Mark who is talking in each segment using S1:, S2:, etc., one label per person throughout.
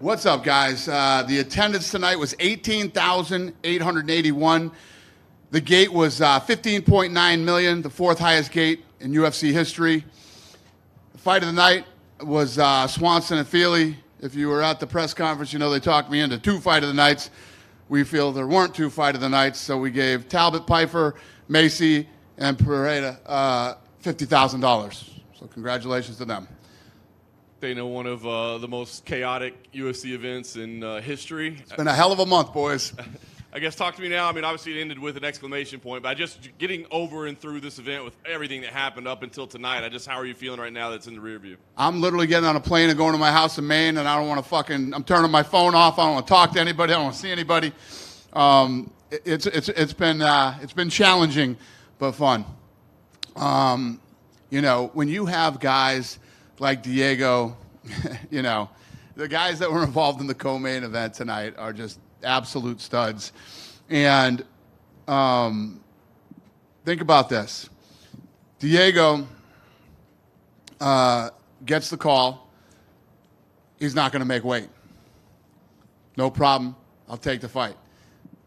S1: What's up, guys? The attendance tonight was 18,881. The gate was 15.9 million, the fourth highest gate in UFC history. The fight of the night was Swanson and Feely. If you were at the press conference, you know they talked me into two fight of the nights. We feel there weren't two fight of the nights, so we gave Talbot, Pfeiffer, Macy, and Pereira $50,000. So congratulations to them.
S2: They know one of the most chaotic UFC events in history.
S1: It's been a hell of a month, boys.
S2: I guess talk to me now. I mean, obviously it ended with an exclamation point, but just getting over and through this event with everything that happened up until tonight, how are you feeling right now that's in the rear view? I'm
S1: literally getting on a plane and going to my house in Maine, and I don't want to I'm turning my phone off. I don't want to talk to anybody. I don't want to see anybody. It's been challenging, but fun. You know, when you have guys like Diego, you know, the guys that were involved in the co-main event tonight are just absolute studs. And think about this. Diego gets the call. He's not going to make weight. No problem. I'll take the fight.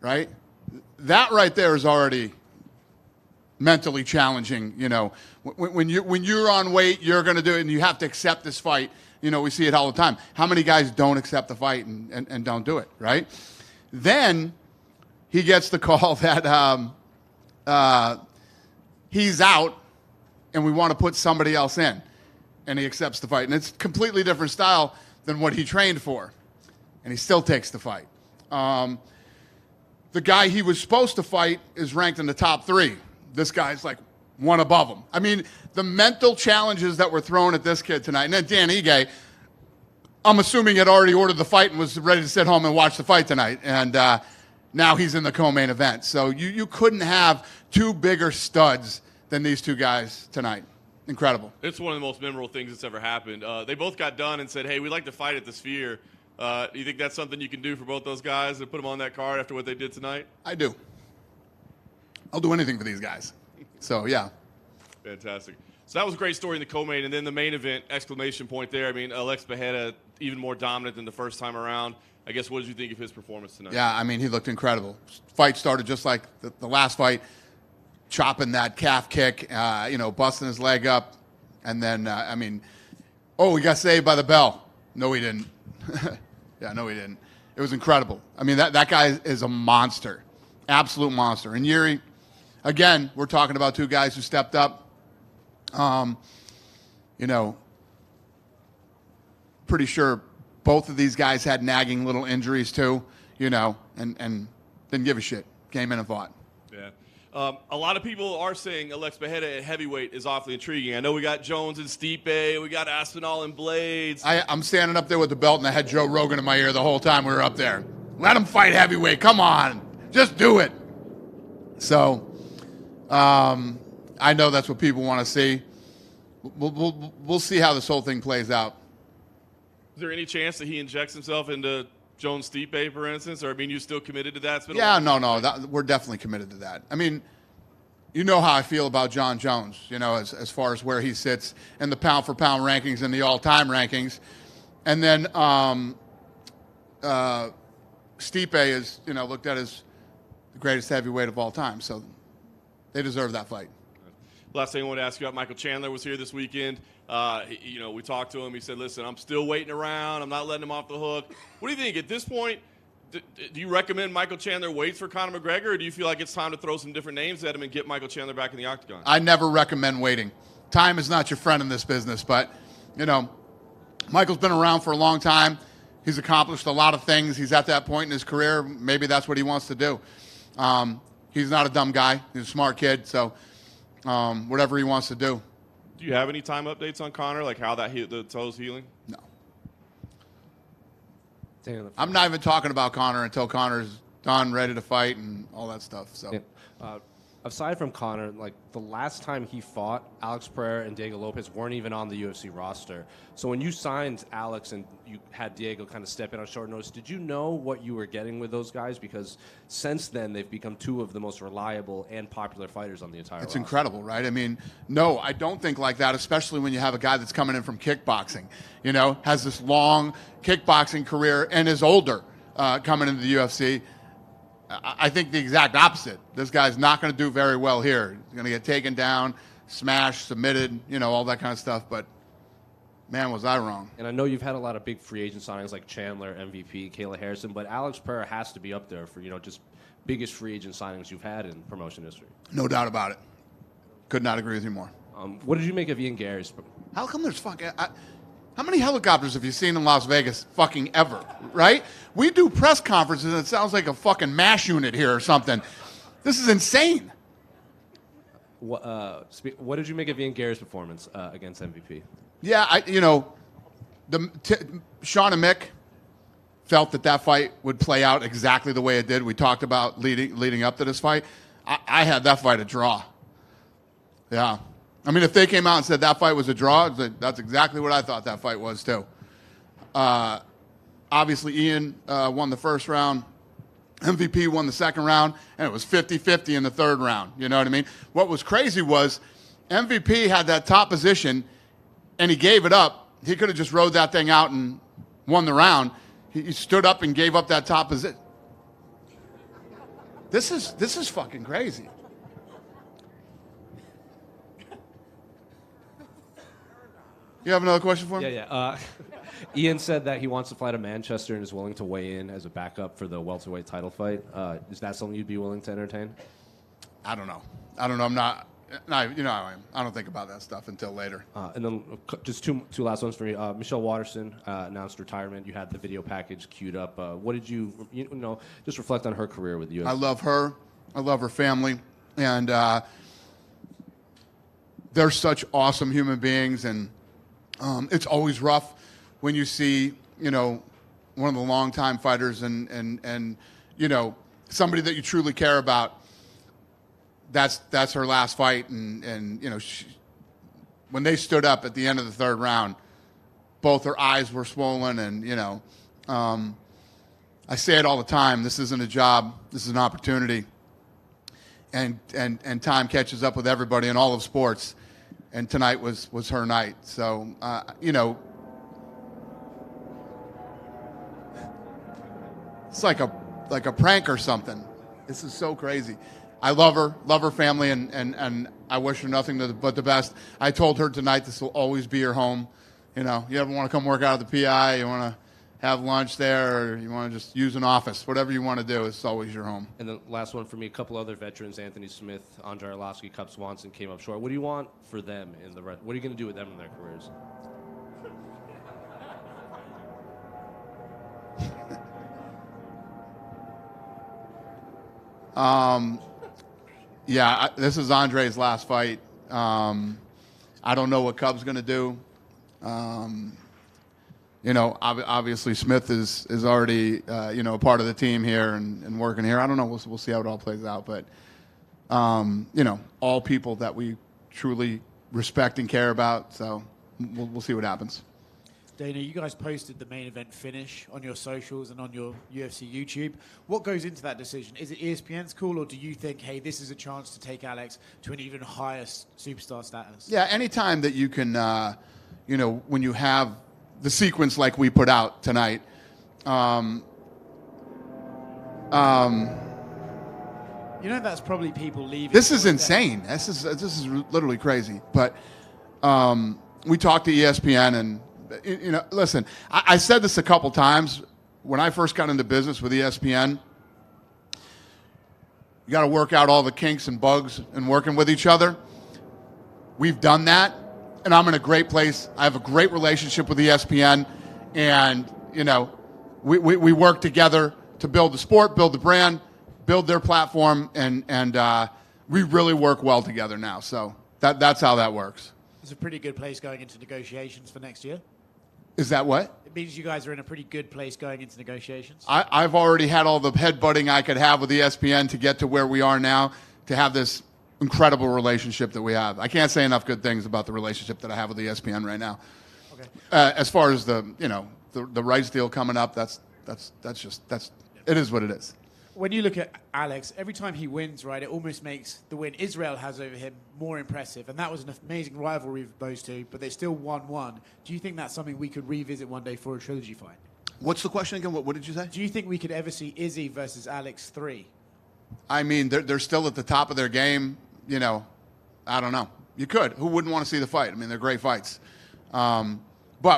S1: Right? That right there is already mentally challenging. You know, when you're on weight, you're going to do it, and you have to accept this fight. You know, we see it all the time. How many guys don't accept the fight and don't do it, right? Then he gets the call that he's out and we want to put somebody else in, and he accepts the fight. And it's a completely different style than what he trained for, and he still takes the fight. The guy he was supposed to fight is ranked in the top 3. This guy's like one above him. I mean, the mental challenges that were thrown at this kid tonight. And then Dan Ige, I'm assuming had already ordered the fight and was ready to sit home and watch the fight tonight. And now he's in the co-main event. So you couldn't have two bigger studs than these two guys tonight. Incredible.
S2: It's one of the most memorable things that's ever happened. They both got done and said, hey, we'd like to fight at the Sphere. Do you think that's something you can do for both those guys and put them on that card after what they did tonight?
S1: I do. I'll do anything for these guys. So, yeah.
S2: Fantastic. So that was a great story in the co-main, and then the main event, exclamation point there. I mean, Alex Pereira, even more dominant than the first time around. I guess, what did you think of his performance tonight?
S1: Yeah, I mean, he looked incredible. Fight started just like the last fight, chopping that calf kick, you know, busting his leg up. And then, I mean, oh, he got saved by the bell. No, he didn't. Yeah, no, he didn't. It was incredible. I mean, that guy is a monster, absolute monster. And Yuri, again, we're talking about two guys who stepped up. You know, pretty sure both of these guys had nagging little injuries too, you know, and didn't give a shit. Came in and fought.
S2: Yeah. A lot of people are saying Alex Pereira at heavyweight is awfully intriguing. I know we got Jones and Stipe, we got Aspinall and Blades.
S1: I'm standing up there with the belt, and I had Joe Rogan in my ear the whole time we were up there. Let him fight heavyweight. Come on. Just do it. So, I know that's what people want to see. We'll see how this whole thing plays out.
S2: Is there any chance that he injects himself into Jones Stipe, for instance? Or, I mean, you still committed to that?
S1: Yeah, no. We're definitely committed to that. I mean, you know how I feel about John Jones, you know, as far as where he sits in the pound-for-pound rankings and the all-time rankings. And then Stipe is, you know, looked at as the greatest heavyweight of all time. So they deserve that fight.
S2: Last thing I wanted to ask you about, Michael Chandler was here this weekend. You know, we talked to him. He said, listen, I'm still waiting around. I'm not letting him off the hook. What do you think? At this point, do you recommend Michael Chandler waits for Conor McGregor, or do you feel like it's time to throw some different names at him and get Michael Chandler back in the octagon?
S1: I never recommend waiting. Time is not your friend in this business, but, you know, Michael's been around for a long time. He's accomplished a lot of things. He's at that point in his career. Maybe that's what he wants to do. He's not a dumb guy. He's a smart kid, so whatever he wants to do.
S2: Do you have any time updates on Conor, like how the toe's healing?
S1: No. I'm not even talking about Conor until Conor's done, ready to fight, and all that stuff. So,
S3: yeah. aside from Conor, like the last time he fought, Alex Pereira and Diego Lopes weren't even on the UFC roster. So when you signed Alex and you had Diego kind of step in on short notice, did you know what you were getting with those guys? Because since then, they've become two of the most reliable and popular fighters on the entire
S1: It's
S3: roster.
S1: incredible, right? I mean, no, I don't think like that, especially when you have a guy that's coming in from kickboxing, you know, has this long kickboxing career and is older coming into the UFC. I think the exact opposite. This guy's not going to do very well here. He's going to get taken down, smashed, submitted, you know, all that kind of stuff. But, man, was I wrong.
S3: And I know you've had a lot of big free agent signings like Chandler, MVP, Kayla Harrison, but Alex Pereira has to be up there for, you know, just biggest free agent signings you've had in promotion history.
S1: No doubt about it. Could not agree with you more.
S3: What did you make of Ian Gary's?
S1: How come there's fucking... How many helicopters have you seen in Las Vegas fucking ever, right? We do press conferences and it sounds like a fucking MASH unit here or something. This is insane.
S3: What did you make of Ian Gary's performance against MVP?
S1: Yeah, Sean and Mick felt that fight would play out exactly the way it did. We talked about leading up to this fight. I had that fight a draw. Yeah. I mean, if they came out and said that fight was a draw, that's exactly what I thought that fight was, too. Obviously, Ian won the first round. MVP won the second round, and it was 50-50 in the third round. You know what I mean? What was crazy was MVP had that top position, and he gave it up. He could have just rode that thing out and won the round. He stood up and gave up that top position. This is fucking crazy. You have another question for me?
S3: Yeah. Ian said that he wants to fly to Manchester and is willing to weigh in as a backup for the welterweight title fight. Is that something you'd be willing to entertain?
S1: I don't know. I'm not. You know how I am. I don't think about that stuff until later.
S3: And then just two last ones for me. Michelle Watterson announced retirement. You had the video package queued up. What did you know, just reflect on her career with you?
S1: I love her. I love her family. And they're such awesome human beings. And it's always rough when you see, you know, one of the longtime fighters and you know, somebody that you truly care about. That's her last fight, and you know, when they stood up at the end of the third round, both her eyes were swollen, and you know, I say it all the time. This isn't a job. This is an opportunity, and time catches up with everybody in all of sports. And tonight was her night. So, you know, it's like a prank or something. This is so crazy. I love her family, and I wish her nothing but the best. I told her tonight this will always be her home. You know, you ever want to come work out at the PI, you want to have lunch there, or you want to just use an office, whatever you want to do, it's always your home.
S3: And the last one for me, a couple other veterans, Anthony Smith, Andre Arlovsky, Cub Swanson, came up short. What do you want for them in the what are you going to do with them in their careers?
S1: Yeah, this is Andre's last fight. I don't know what Cub's going to do. You know, obviously Smith is already you know, a part of the team here and working here. I don't know. We'll see how it all plays out. But you know, all people that we truly respect and care about. So we'll see what happens.
S4: Dana, you guys posted the main event finish on your socials and on your UFC YouTube. What goes into that decision? Is it ESPN's call, or do you think, hey, this is a chance to take Alex to an even higher superstar status?
S1: Yeah, anytime that you can, you know, when you have the sequence like we put out tonight,
S4: You know, that's probably people leaving.
S1: this is insane. This is literally crazy. But we talked to ESPN, and you know, listen, I said this a couple times when I first got into business with ESPN. You got to work out all the kinks and bugs and working with each other. We've done that, and I'm in a great place. I have a great relationship with ESPN, and you know, we work together to build the sport, build the brand, build their platform, and we really work well together now. So that's how that works.
S4: It's a pretty good place going into negotiations for next year.
S1: Is that what?
S4: It means you guys are in a pretty good place going into negotiations.
S1: I've already had all the headbutting I could have with ESPN to get to where we are now, to have this incredible relationship that we have. I can't say enough good things about the relationship that I have with ESPN right now.
S4: Okay.
S1: As far as the rights deal coming up, it is what it is.
S4: When you look at Alex, every time he wins, right, it almost makes the win Israel has over him more impressive. And that was an amazing rivalry with those two, but they still 1-1. Do you think that's something we could revisit one day for a trilogy fight?
S1: What's the question again? What did you say?
S4: Do you think we could ever see Izzy versus Alex 3?
S1: I mean, they're still at the top of their game. I don't know. You could. Who wouldn't want to see the fight? I mean, they're great fights. But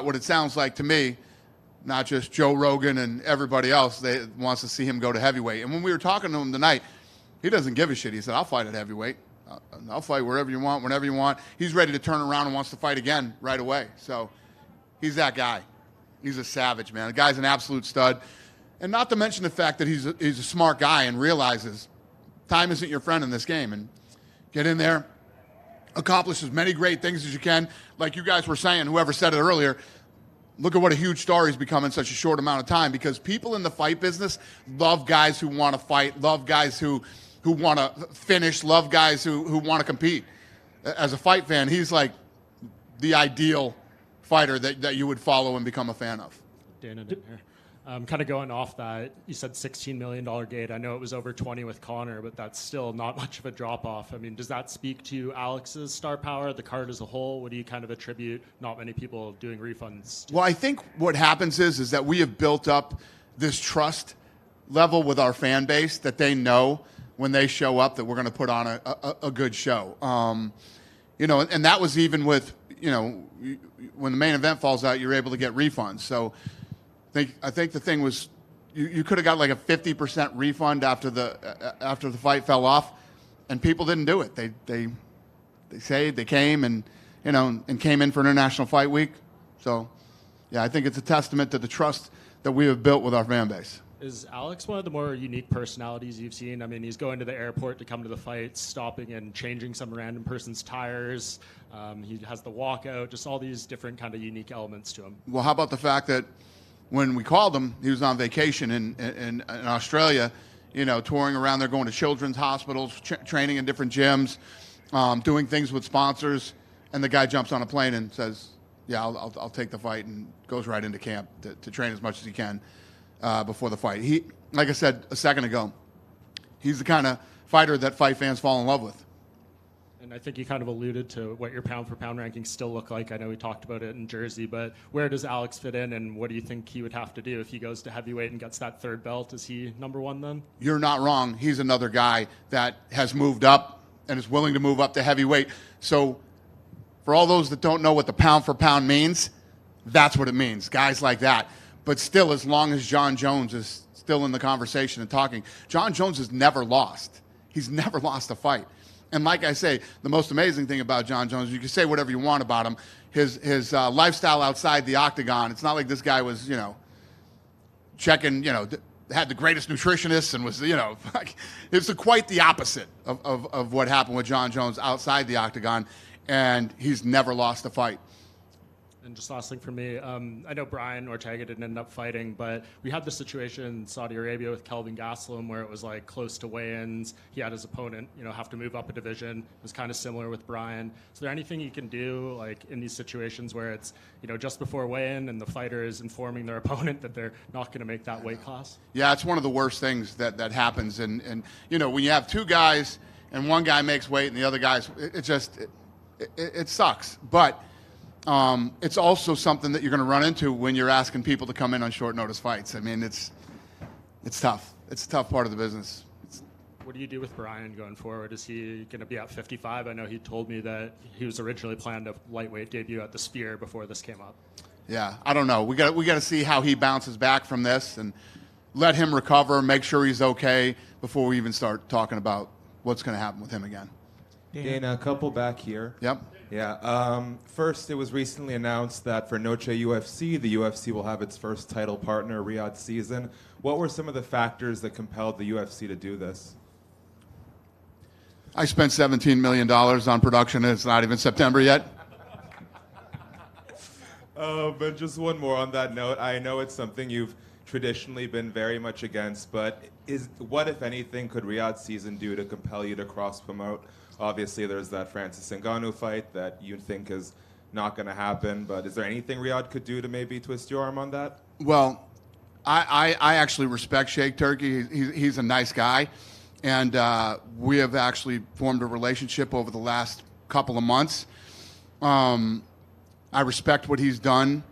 S1: what it sounds like to me, not just Joe Rogan and everybody else, they wants to see him go to heavyweight. And when we were talking to him tonight, he doesn't give a shit. He said, I'll fight at heavyweight. I'll fight wherever you want, whenever you want. He's ready to turn around and wants to fight again right away. So he's that guy. He's a savage, man. The guy's an absolute stud. And not to mention the fact that he's a smart guy and realizes time isn't your friend in this game. And get in there, accomplish as many great things as you can. Like you guys were saying, whoever said it earlier, look at what a huge star he's become in such a short amount of time, because people in the fight business love guys who want to fight, love guys who want to finish, love guys who want to compete. As a fight fan, he's like the ideal fighter that you would follow and become a fan of.
S5: Dana here. Kind of going off that, you said $16 million gate. I know it was over 20 with Connor, but that's still not much of a drop-off. I mean, does that speak to Alex's star power, the card as a whole? What do you kind of attribute not many people doing refunds to?
S1: Well, I think what happens is that we have built up this trust level with our fan base that they know when they show up that we're going to put on a good show. And that was even with, when the main event falls out, you're able to get refunds. So I think the thing was you could have got like a 50% refund after the fight fell off, and people didn't do it. They came and came in for International Fight Week. So yeah, I think it's a testament to the trust that we have built with our fan base.
S5: Is Alex one of the more unique personalities you've seen? I mean, he's going to the airport to come to the fight, stopping and changing some random person's tires. He has the walkout, just all these different kind of unique elements to him.
S1: Well, how about the fact that when we called him, he was on vacation in Australia, touring around there, going to children's hospitals, training in different gyms, doing things with sponsors, and the guy jumps on a plane and says, yeah, I'll take the fight, and goes right into camp to train as much as he can before the fight. He, like I said a second ago, he's the kind of fighter that fight fans fall in love with.
S5: And I think you kind of alluded to what your pound-for-pound rankings still look like. I know we talked about it in Jersey, but where does Alex fit in, and what do you think he would have to do if he goes to heavyweight and gets that third belt? Is he number one then?
S1: You're not wrong. He's another guy that has moved up and is willing to move up to heavyweight. So for all those that don't know what the pound-for-pound means, that's what it means, guys like that. But still, as long as John Jones is still in the conversation and talking, John Jones has never lost. He's never lost a fight. And like I say, the most amazing thing about John Jones, you can say whatever you want about him, his lifestyle outside the octagon. It's not like this guy was, checking, had the greatest nutritionists and was, it's quite the opposite of what happened with John Jones outside the octagon, and he's never lost a fight.
S5: And just last thing for me, I know Brian Ortega didn't end up fighting, but we had the situation in Saudi Arabia with Kelvin Gastelum where it was like close to weigh-ins. He had his opponent, have to move up a division. It was kind of similar with Brian. Is there anything you can do, like in these situations where it's, just before weigh-in and the fighter is informing their opponent that they're not going to make that weight class? Yeah,
S1: it's one of the worst things that happens. And when you have two guys and one guy makes weight and the other guy's, it sucks. But it's also something that you're going to run into when you're asking people to come in on short notice fights. I mean, it's tough. It's a tough part of the business.
S5: What do you do with Brian going forward? Is he going to be at 55? I know he told me that he was originally planned a lightweight debut at the Spear before this came up.
S1: Yeah, I don't know. We got to see how he bounces back from this and let him recover, make sure he's okay before we even start talking about what's going to happen with him again.
S6: Dana, a couple back here.
S1: Yep.
S6: Yeah. First, it was recently announced that for Noche UFC, the UFC will have its first title partner, Riyadh Season. What were some of the factors that compelled the UFC to do this?
S1: I spent $17 million on production, and it's not even September yet.
S6: But just one more on that note. I know it's something you've traditionally been very much against, but what, if anything, could Riyadh Season do to compel you to cross-promote Obviously, there's that Francis Ngannou fight that you think is not going to happen. But is there anything Riyadh could do to maybe twist your arm on that?
S1: Well, I actually respect Sheikh Turkey. He's a nice guy. And we have actually formed a relationship over the last couple of months. I respect what he's done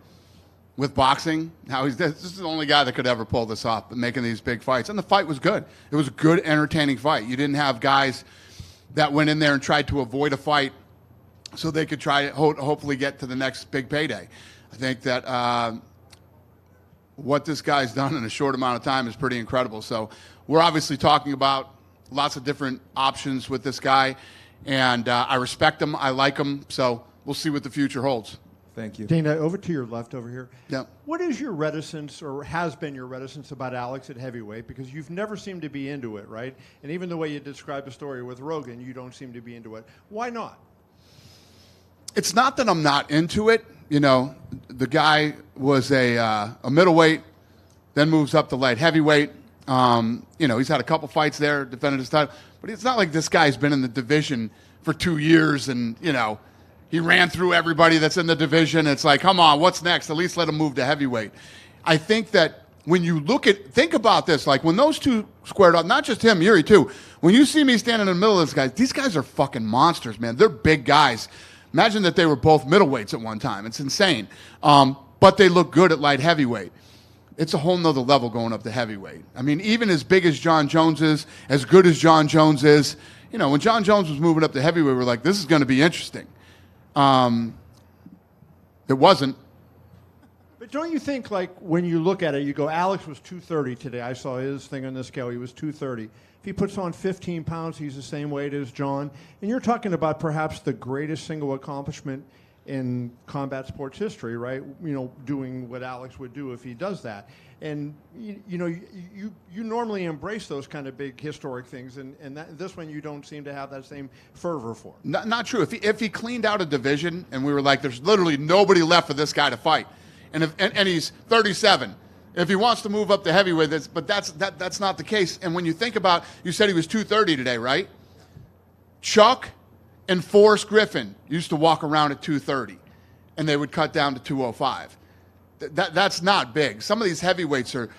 S1: with boxing. This is the only guy that could ever pull this off, making these big fights. And the fight was good. It was a good, entertaining fight. You didn't have guys that went in there and tried to avoid a fight so they could try to hopefully get to the next big payday. I think that what this guy's done in a short amount of time is pretty incredible. So we're obviously talking about lots of different options with this guy, and I respect him. I like him. So we'll see what the future holds.
S6: Thank you.
S7: Dana, over to your left over here.
S1: Yeah.
S7: What is your reticence, or has been your reticence, about Alex at heavyweight? Because you've never seemed to be into it, right? And even the way you describe the story with Rogan, you don't seem to be into it. Why not?
S1: It's not that I'm not into it. You know, the guy was a middleweight, then moves up to light heavyweight. You know, he's had a couple fights there, defended his title. But it's not like this guy's been in the division for 2 years and, you know, he ran through everybody that's in the division. It's like, come on, what's next? At least let him move to heavyweight. I think that when you think about this, like when those two squared up, not just him, Yuri too, when you see me standing in the middle of these guys are fucking monsters, man. They're big guys. Imagine that they were both middleweights at one time. It's insane. But they look good at light heavyweight. It's a whole nother level going up to heavyweight. I mean, even as big as John Jones is, as good as John Jones is, you know, when John Jones was moving up to heavyweight, we're like, this is going to be interesting. It wasn't.
S7: But don't you think, like, when you look at it, you go, Alex was 230 today. I saw his thing on the scale. He was 230. If he puts on 15 pounds, he's the same weight as John. And you're talking about perhaps the greatest single accomplishment in combat sports history, right? You know, doing what Alex would do if he does that. And, you know, you normally embrace those kind of big historic things, and this one you don't seem to have that same fervor for.
S1: Not true. If he cleaned out a division and we were like, there's literally nobody left for this guy to fight, and he's 37, if he wants to move up to heavyweight, but that's not the case. And when you think about, you said he was 230 today, right? Chuck and Forrest Griffin used to walk around at 230, and they would cut down to 205. That's not big. Some of these heavyweights are,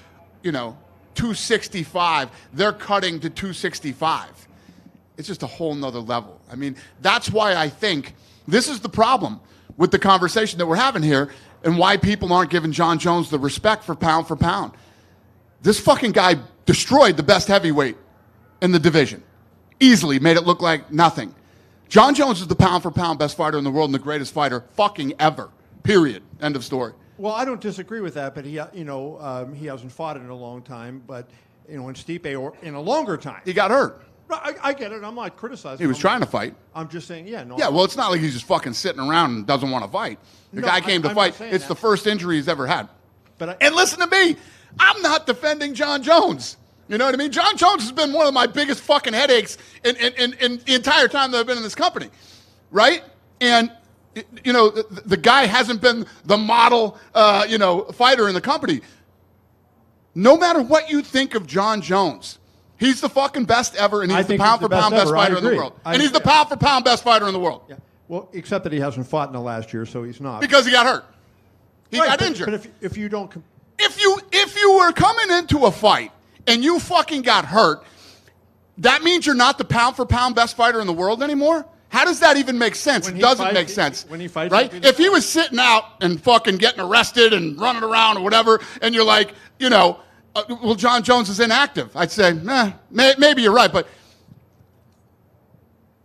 S1: you know, 265. They're cutting to 265. It's just a whole nother level. I mean, that's why I think this is the problem with the conversation that we're having here and why people aren't giving John Jones the respect for pound. This fucking guy destroyed the best heavyweight in the division. Easily made it look like nothing. John Jones is the pound for pound best fighter in the world and the greatest fighter fucking ever. Period. End of story.
S7: Well, I don't disagree with that, but he hasn't fought in a long time. But in Stipe, or in a longer time,
S1: He got hurt.
S7: I get it. I'm not criticizing.
S1: He was trying to fight.
S7: I'm just saying, yeah, no.
S1: Yeah, well, it's not like he's just fucking sitting around and doesn't want to fight. The guy came to
S7: I'm
S1: fight.
S7: not saying
S1: It's
S7: that.
S1: the first injury he's ever had.
S7: But
S1: And listen to me. I'm not defending John Jones. You know what I mean? John Jones has been one of my biggest fucking headaches in the entire time that I've been in this company. Right? And, you know, the guy hasn't been the model, fighter in the company. No matter what you think of John Jones, he's the fucking best ever, and he's the pound-for-pound best fighter in the world. And he's the pound-for-pound best fighter in the world.
S7: Yeah. Well, except that he hasn't fought in the last year, so he's not.
S1: Because he got hurt. He
S7: Right,
S1: got injured.
S7: But if you don't...
S1: If you were coming into a fight and you fucking got hurt, that means you're not the pound-for-pound best fighter in the world anymore? How does that even make sense? It doesn't make sense.
S7: When he fights,
S1: right? If he was sitting out and fucking getting arrested and running around or whatever, and you're like, well, John Jones is inactive, I'd say, maybe you're right. But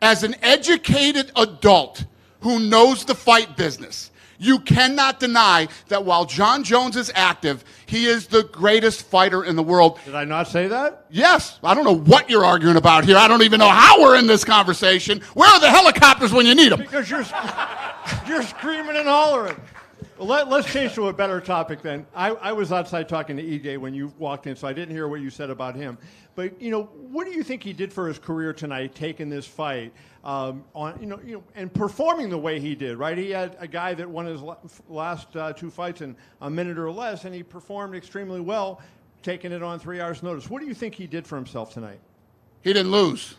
S1: as an educated adult who knows the fight business, you cannot deny that while John Jones is active, he is the greatest fighter in the world.
S7: Did I not say that?
S1: Yes. I don't know what you're arguing about here. I don't even know how we're in this conversation. Where are the helicopters when you need them?
S7: Because you're screaming and hollering. Well, let's change to a better topic then. I was outside talking to EJ when you walked in, so I didn't hear what you said about him. But what do you think he did for his career tonight, taking this fight and performing the way he did? Right, he had a guy that won his last two fights in a minute or less, and he performed extremely well, taking it on 3 hours' notice. What do you think he did for himself tonight?
S1: He didn't lose.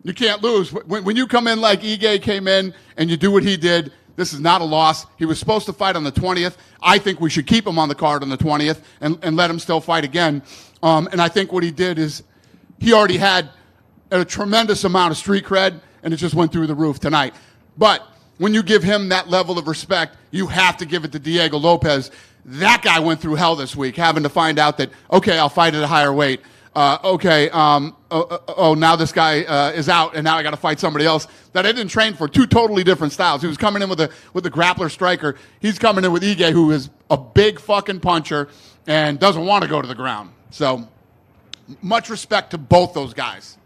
S1: You can't lose. When you come in like Ige came in and you do what he did, this is not a loss. He was supposed to fight on the 20th. I think we should keep him on the card on the 20th and let him still fight again. And I think what he did is he already had a tremendous amount of street cred, and it just went through the roof tonight. But when you give him that level of respect, you have to give it to Diego Lopes. That guy went through hell this week, having to find out that, okay, I'll fight at a higher weight. Now this guy is out, and now I got to fight somebody else that I didn't train for. Two totally different styles. He was coming in with the grappler striker. He's coming in with Ige, who is a big fucking puncher and doesn't want to go to the ground. So much respect to both those guys.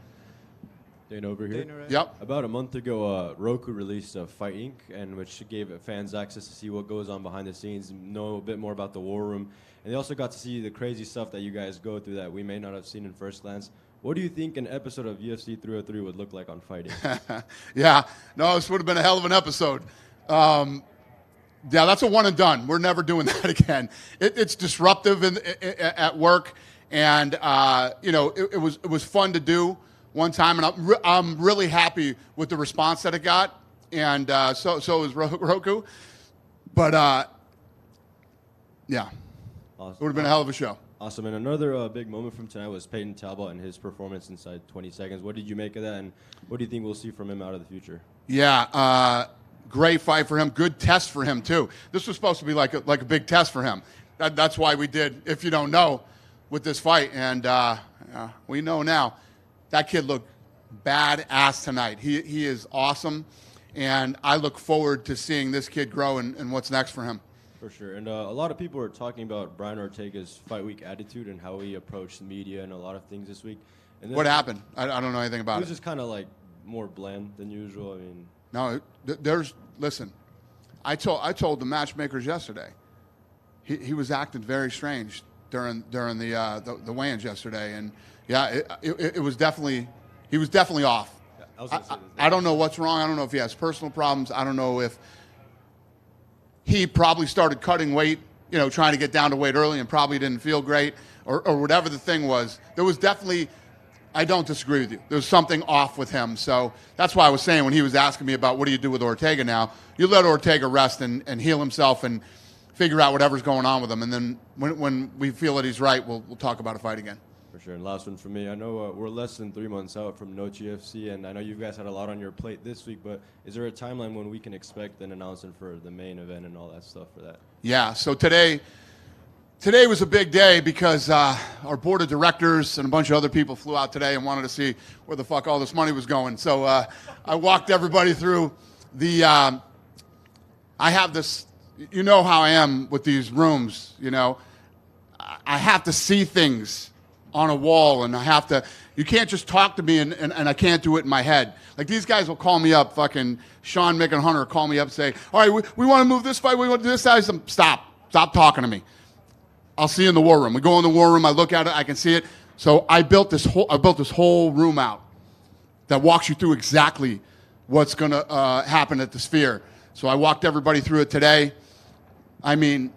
S8: Dana over here.
S4: Dana, right?
S1: Yep.
S8: About a month ago, Roku released Fight Inc., and which gave fans access to see what goes on behind the scenes, know a bit more about the war room, and they also got to see the crazy stuff that you guys go through that we may not have seen in first glance. What do you think an episode of UFC 303 would look like on Fight Inc.?
S1: Yeah, no, this would have been a hell of an episode. Yeah, that's a one and done. We're never doing that again. It's disruptive at work, and it was fun to do one time, and I'm really happy with the response that it got, and so is Roku. But yeah,
S8: Awesome.
S1: it would have been a hell of a show.
S8: Awesome. And another big moment from tonight was Peyton Talbot and his performance inside 20 seconds. What did you make of that, and what do you think we'll see from him out of the future?
S1: Yeah, great fight for him. Good test for him too. This was supposed to be like a big test for him. That's why we did, if you don't know, with this fight, and we know now. That kid looked badass tonight. He is awesome, and I look forward to seeing this kid grow and what's next for him.
S8: For sure. And a lot of people are talking about Brian Ortega's fight week attitude and how he approached the media and a lot of things this week. And
S1: What happened? I don't know anything
S8: It
S1: about
S8: was
S1: it.
S8: just kind of like more bland than usual. I mean,
S1: No, listen, I told the matchmakers yesterday, he was acting very strange during the weigh-ins yesterday, and yeah, it was definitely, he was definitely off.
S8: I was gonna say this.
S1: I don't know what's wrong. I don't know if he has personal problems. I don't know if he probably started cutting weight, trying to get down to weight early and probably didn't feel great or whatever the thing was. There was definitely, I don't disagree with you. There was something off with him. So that's why I was saying when he was asking me about what do you do with Ortega now, you let Ortega rest and heal himself and figure out whatever's going on with him. And then when we feel that he's right, we'll talk about a fight again.
S8: For sure. And last one for me. I know we're less than 3 months out from Noche UFC, and I know you guys had a lot on your plate this week, but is there a timeline when we can expect an announcement for the main event and all that stuff for that?
S1: Yeah, so today was a big day because our board of directors and a bunch of other people flew out today and wanted to see where the fuck all this money was going. So I walked everybody through the I have this, you know how I am with these rooms, I have to see things on a wall, and you can't just talk to me and I can't do it in my head. Like these guys will call me up, fucking Sean, Mick, and Hunter will call me up and say, all right, we want to move this fight, we want to do this. Stop talking to me. I'll see you in the war room. We go in the war room, I look at it, I can see it. So I built this whole room out that walks you through exactly what's going to happen at the Sphere. So I walked everybody through it today. I mean,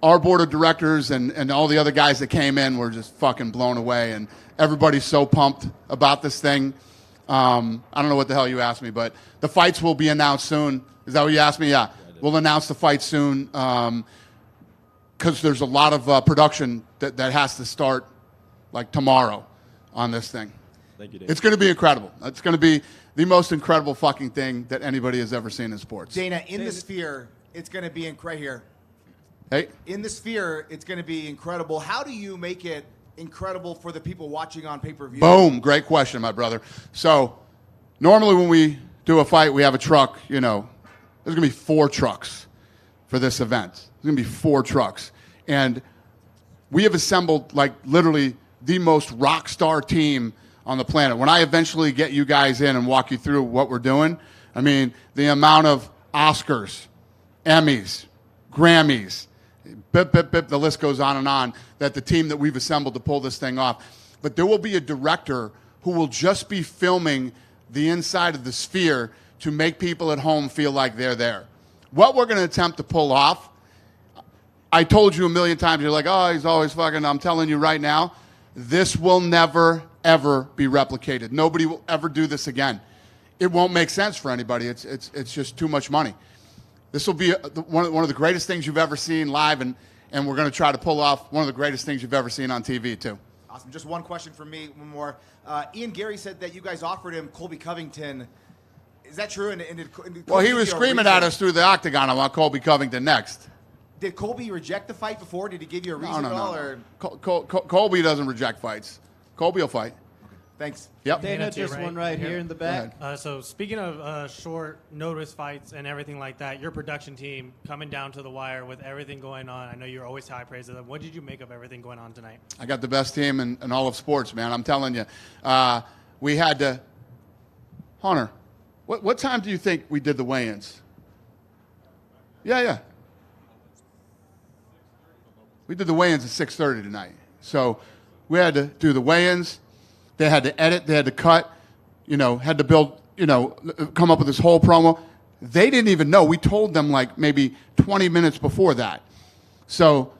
S1: our board of directors and all the other guys that came in were just fucking blown away, and everybody's so pumped about this thing. I don't know what the hell you asked me, but the fights will be announced soon. Is that what you asked me? Yeah. We'll announce the fight soon because there's a lot of production that has to start like tomorrow on this thing.
S8: Thank you, Dave.
S1: It's going to be incredible. It's going to be the most incredible fucking thing that anybody has ever seen in sports.
S9: Dana, in the Sphere, it's going to be right here.
S1: Hey,
S9: In the Sphere, it's going to be incredible. How do you make it incredible for the people watching on pay-per-view?
S1: boom. Great question, my brother. So normally when we do a fight, we have a truck, there's going to be 4 trucks for this event. There's going to be 4 trucks. And we have assembled like literally the most rock star team on the planet. When I eventually get you guys in and walk you through what we're doing, I mean, the amount of Oscars, Emmys, Grammys, the list goes on, that the team that we've assembled to pull this thing off. But there will be a director who will just be filming the inside of the Sphere to make people at home feel like they're there. What we're going to attempt to pull off, I told you a million times, you're like, oh, he's always fucking, I'm telling you right now, this will never, ever be replicated. Nobody will ever do this again. It won't make sense for anybody. It's just too much money. This will be one of the greatest things you've ever seen live, and we're going to try to pull off one of the greatest things you've ever seen on TV, too.
S9: Awesome. Just one question from me, one more. Ian Gary said that you guys offered him Colby Covington. Is that true? And did
S1: Well,
S9: Colby
S1: he was
S9: give you a
S1: screaming
S9: reason?
S1: at us through the octagon. I want Colby Covington next.
S9: Did Colby reject the fight before? Did he give you a reason
S1: No.
S9: at all? Or?
S1: Colby doesn't reject fights. Colby will fight.
S9: Thanks.
S1: Yep.
S10: Dana, just one right here in the back.
S11: So speaking of short notice fights and everything like that, your production team coming down to the wire with everything going on. I know you're always high praise of them. What did you make of everything going on tonight?
S1: I got the best team in all of sports, man. I'm telling you. We had to. Hunter, what time do you think we did the weigh-ins? Yeah. We did the weigh-ins at 6:30 tonight. So we had to do the weigh-ins. They had to edit. They had to cut. Had to build. Come up with this whole promo. They didn't even know. We told them like maybe 20 minutes before that. So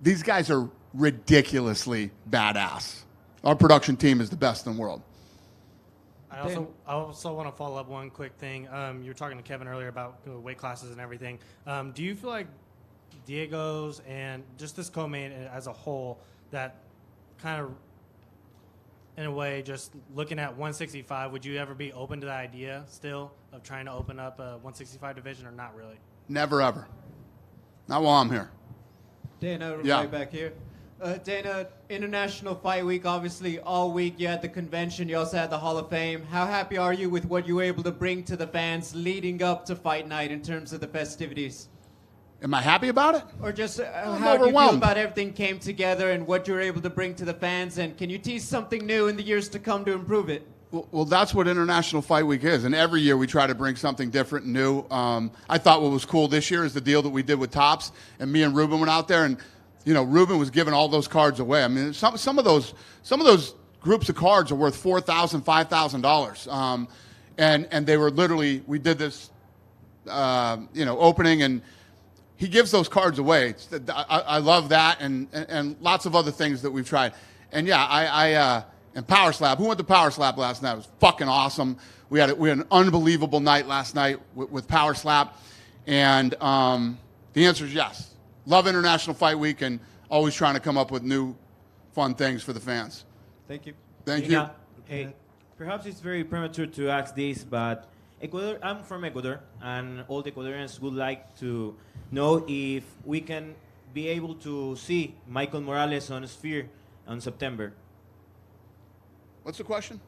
S1: these guys are ridiculously badass. Our production team is the best in the world.
S11: I also want to follow up one quick thing. You were talking to Kevin earlier about weight classes and everything. Do you feel like Diego's and just this co-main as a whole that kind of, in a way, just looking at 165, would you ever be open to the idea still of trying to open up a 165 division or not really?
S1: Never, ever. Not while I'm here.
S10: Dana,
S1: Yeah.
S10: right back here. Dana, International Fight Week, obviously all week you had the convention, you also had the Hall of Fame. How happy are you with what you were able to bring to the fans leading up to fight night in terms of the festivities?
S1: Am I happy about it?
S10: Or just
S1: I'm
S10: how do you feel
S1: overwhelmed.
S10: about everything came together and what you were able to bring to the fans? And can you tease something new in the years to come to improve it?
S1: Well, that's what International Fight Week is. And every year we try to bring something different and new. I thought what was cool this year is the deal that we did with Tops. And me and Ruben went out there, and Ruben was giving all those cards away. I mean, some of those groups of cards are worth $4,000, $5,000. And they were literally, we did this, opening, and he gives those cards away. I love that, and lots of other things that we've tried. And yeah, and Power Slap. Who went to Power Slap last night? It was fucking awesome. We had an unbelievable night last night with Power Slap, and the answer is yes. Love International Fight Week, and always trying to come up with new, fun things for the fans.
S10: Thank you.
S1: Thank you.
S12: Hey, perhaps it's very premature to ask this, but Ecuador, I'm from Ecuador, and all the Ecuadorians would like to know if we can be able to see Michael Morales on Sphere on September.
S1: What's the question?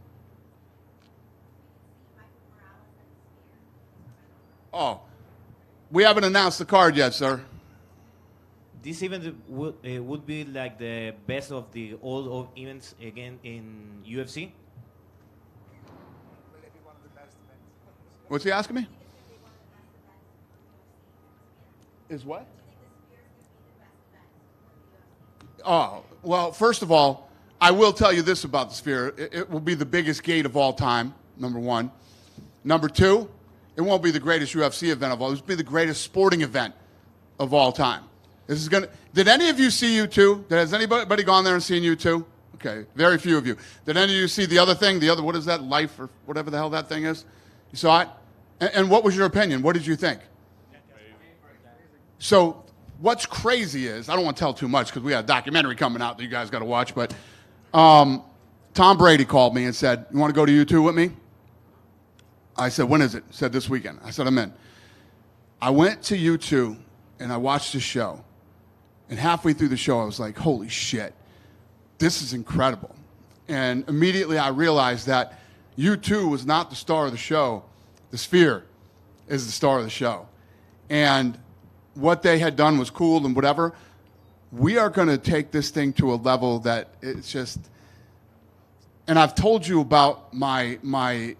S1: Oh, we haven't announced the card yet, sir.
S12: This event would be like the best of the all of events again in UFC.
S1: What's he asking me? Is what? Oh, well, first of all, I will tell you this about the Sphere. It will be the biggest gate of all time, number one. Number two, it won't be the greatest UFC event of all. It will be the greatest sporting event of all time. This is gonna. Did any of you see U2? Has anybody gone there and seen U2? Okay, very few of you. Did any of you see the other thing? The other, what is that? Life or whatever the hell that thing is? You saw it? And what was your opinion? What did you think? So what's crazy is, I don't want to tell too much because we got a documentary coming out that you guys got to watch, but Tom Brady called me and said, you want to go to U2 with me? I said, when is it? He said, this weekend. I said, I'm in. I went to U2 and I watched the show. And halfway through the show, I was like, holy shit, this is incredible. And immediately I realized that U2 was not the star of the show. The Sphere is the star of the show. And what they had done was cool and whatever. We are going to take this thing to a level that it's just, and I've told you about my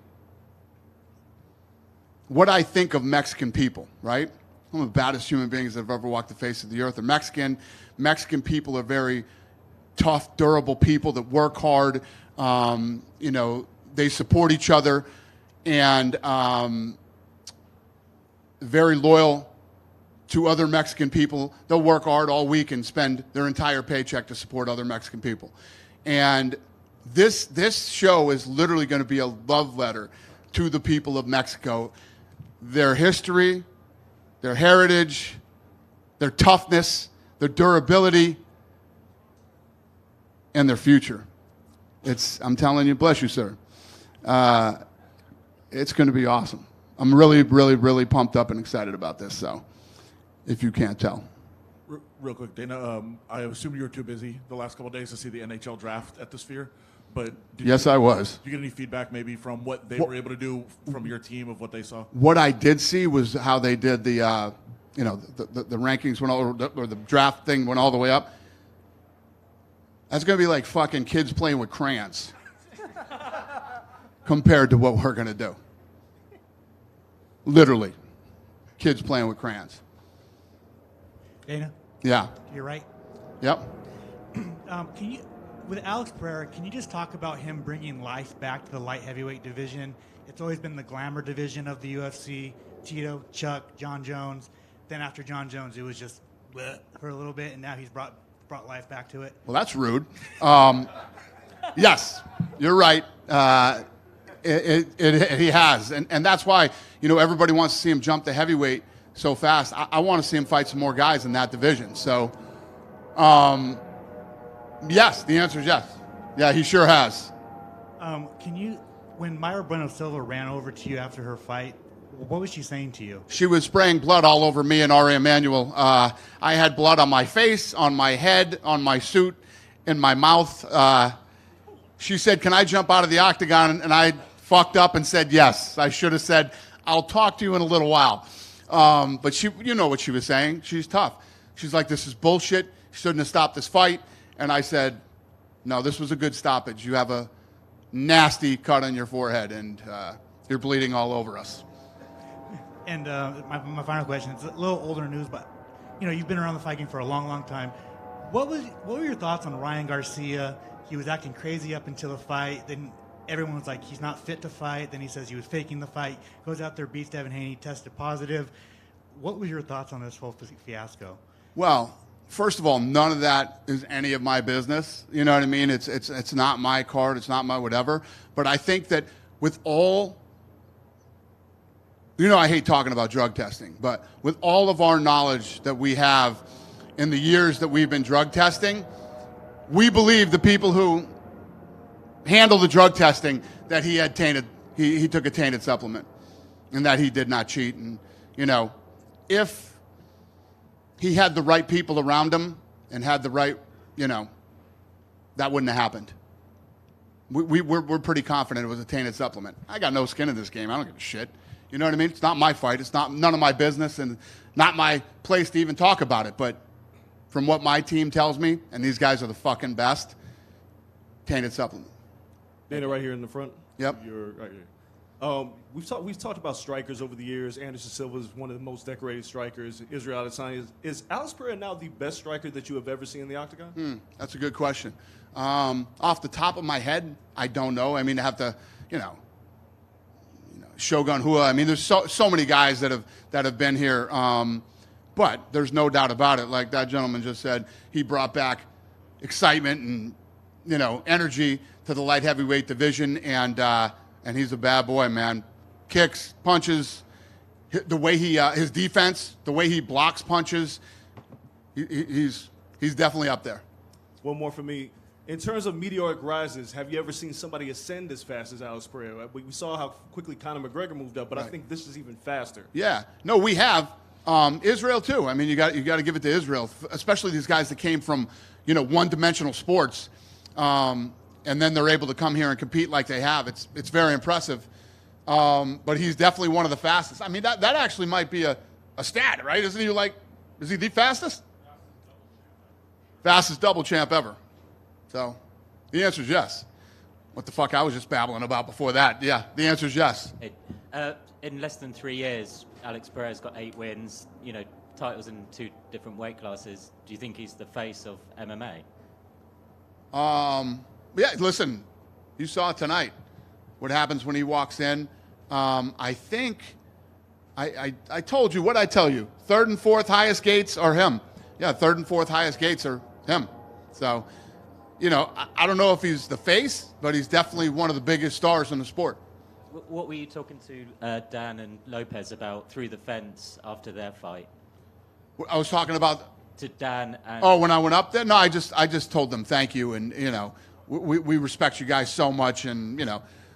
S1: what I think of Mexican people, right? One of the baddest human beings that have ever walked the face of the earth are Mexican. Mexican people are very tough, durable people that work hard. They support each other and very loyal to other Mexican people. They'll work hard all week and spend their entire paycheck to support other Mexican people. And This show is literally going to be a love letter to the people of Mexico, their history, their heritage, their toughness, their durability, and their future. I'm telling you, bless you, sir. It's going to be awesome. I'm really, really, really pumped up and excited about this, so if you can't tell.
S13: Real quick, Dana, I assume you were too busy the last couple of days to see the NHL draft at the Sphere, but
S1: Yes, I was.
S13: Did you get any feedback maybe from what they were able to do from your team of what they saw?
S1: What I did see was how they did the rankings went all, or the draft thing went all the way up. That's going to be like fucking kids playing with crayons compared to what we're going to do. Literally, kids playing with crayons.
S14: Dana?
S1: Yeah.
S14: You're right.
S1: Yep.
S14: Can you, with Alex Pereira, can you just talk about him bringing life back to the light heavyweight division? It's always been the glamour division of the UFC. Tito, Chuck, John Jones. Then after John Jones, it was just bleh for a little bit, and now he's brought life back to it.
S1: Well, that's rude. Yes, you're right. He has, and that's why everybody wants to see him jump to heavyweight so fast. I want to see him fight some more guys in that division. So, yes, the answer is yes. Yeah, he sure has.
S14: When Mayra Bueno Silva ran over to you after her fight, what was she saying to you?
S1: She was spraying blood all over me and Ari Emanuel. I had blood on my face, on my head, on my suit, in my mouth. She said, "Can I jump out of the octagon?" And I fucked up and said yes. I should have said, "I'll talk to you in a little while." But she, you know what she was saying. She's tough. She's like, "This is bullshit. You shouldn't have stopped this fight." And I said, "No, this was a good stoppage. You have a nasty cut on your forehead, and you're bleeding all over us."
S14: And my final question, it's a little older news, but you've been around the fighting for a long, long time. What were your thoughts on Ryan Garcia? He was acting crazy up until the fight. Then everyone was like, he's not fit to fight. Then he says he was faking the fight. Goes out there, beats Devin Haney, tested positive. What was your thoughts on this whole fiasco?
S1: Well, first of all, none of that is any of my business. You know what I mean? It's not my card. It's not my whatever. But I think that with all, I hate talking about drug testing, but with all of our knowledge that we have in the years that we've been drug testing, we believe the people who handle the drug testing that he had tainted, he took a tainted supplement, and that he did not cheat. And if he had the right people around him and had the right, that wouldn't have happened. We're pretty confident it was a tainted supplement. I got no skin in this game. I don't give a shit. You know what I mean? It's not my fight. It's none of my business, and not my place to even talk about it. But from what my team tells me, and these guys are the fucking best, tainted supplement.
S15: Dana, right here in the front.
S1: Yep.
S15: You're right here. We've talked about strikers over the years. Anderson Silva is one of the most decorated strikers. Israel Adesanya is Alex Pereira now the best striker that you have ever seen in the octagon?
S1: That's a good question. Off the top of my head, I don't know. I mean, I have to, Shogun Hua. I mean, there's so many guys that have been here. But there's no doubt about it. Like that gentleman just said, he brought back excitement and energy to the light heavyweight division, and he's a bad boy, man. Kicks, punches, the way he his defense, the way he blocks punches, he's definitely up there.
S15: One more for me. In terms of meteoric rises, have you ever seen somebody ascend as fast as Alex Pereira? We saw how quickly Conor McGregor moved up, but right. I think this is even faster.
S1: Yeah. No, we have. Israel too. I mean, you got to give it to Israel, especially these guys that came from, one-dimensional sports, and then they're able to come here and compete like they have. It's very impressive. But he's definitely one of the fastest. I mean, that actually might be a stat, right? Is he the fastest? Fastest double champ ever. So the answer is yes. What the fuck I was just babbling about before that. Yeah, the answer is yes.
S16: In less than 3 years, Alex Pereira's got 8 wins, titles in 2 different weight classes. Do you think he's the face of MMA?
S1: Yeah, listen, you saw tonight what happens when he walks in. I think I told you, what I tell you? 3rd and 4th highest gates are him. Yeah, 3rd and 4th highest gates are him. So I don't know if he's the face, but he's definitely one of the biggest stars in the sport.
S16: What were you talking to Dan and Lopes about through the fence after their fight?
S1: I was talking about
S16: to Dan. And
S1: when I went up there, no, I just told them thank you, and we respect you guys so much, and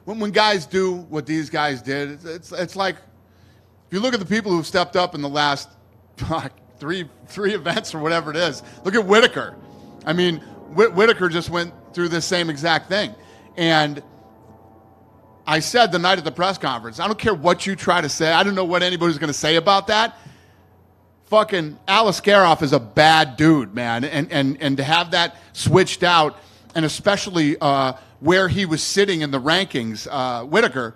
S1: when guys do what these guys did, it's like if you look at the people who've stepped up in the last three events or whatever it is. Look at Whitaker. I mean, Whitaker just went through this same exact thing, and I said the night at the press conference, I don't care what you try to say. I don't know what anybody's going to say about that. Fucking Alaskarov is a bad dude, man. And to have that switched out, and especially where he was sitting in the rankings, Whitaker,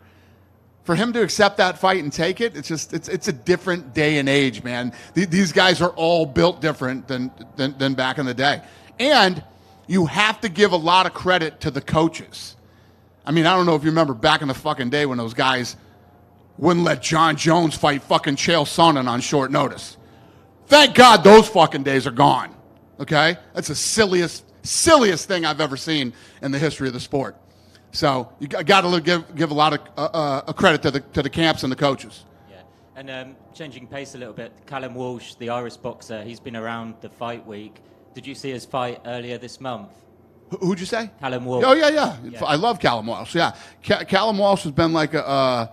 S1: for him to accept that fight and take it, it's a different day and age, man. These guys are all built different than back in the day. And you have to give a lot of credit to the coaches. I mean, I don't know if you remember back in the fucking day when those guys wouldn't let John Jones fight fucking Chael Sonnen on short notice. Thank God those fucking days are gone, okay? That's the silliest thing I've ever seen in the history of the sport. So you got to give a lot of credit to the camps and the coaches.
S16: Yeah, and changing pace a little bit, Callum Walsh, the Irish boxer, he's been around the fight week. Did you see his fight earlier this month?
S1: Who'd you say?
S16: Callum Walsh.
S1: Oh, yeah. I love Callum Walsh, yeah. Callum Walsh has been like a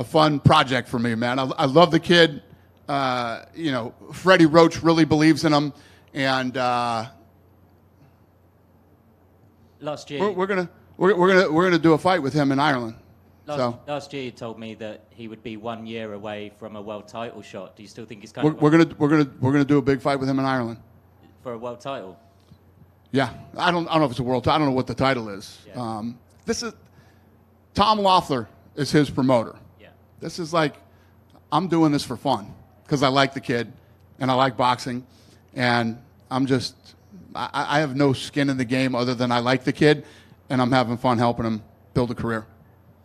S1: fun project for me, man. I love the kid. Freddie Roach really believes in him. And
S16: last year...
S1: We're gonna do a fight with him in Ireland.
S16: Last year you told me that he would be 1 year away from a world title shot. Do you still think he's kind of...
S1: We're gonna do a big fight with him in Ireland.
S16: For a world title?
S1: Yeah, I don't know if it's a world title. I don't know what the title is.
S16: Yeah.
S1: This is Tom Loeffler is his promoter.
S16: Yeah.
S1: This is like, I'm doing this for fun because I like the kid and I like boxing, and I have no skin in the game other than I like the kid, and I'm having fun helping him build a career.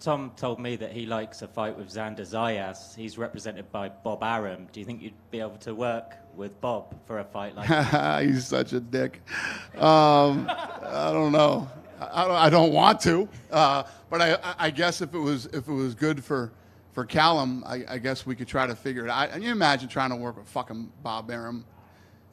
S16: Tom told me that he likes a fight with Xander Zayas. He's represented by Bob Arum. Do you think you'd be able to work with Bob for a fight like that?
S1: He's such a dick. I don't know. I don't want to. But I guess if it was good for Callum, I guess we could try to figure it out. And you imagine trying to work with fucking Bob Arum.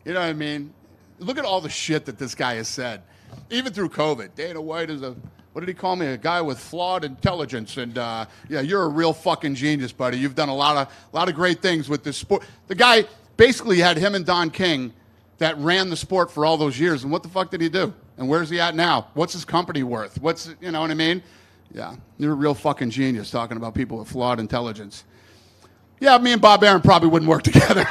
S1: You know what I mean? Look at all the shit that this guy has said. Even through COVID. Dana White is what did he call me? A guy with flawed intelligence. And yeah, you're a real fucking genius, buddy. You've done a lot of great things with this sport. The guy basically had him and Don King that ran the sport for all those years. And what the fuck did he do? And where's he at now? What's his company worth? You know what I mean? Yeah, you're a real fucking genius talking about people with flawed intelligence. Yeah, me and Bob Arum probably wouldn't work together.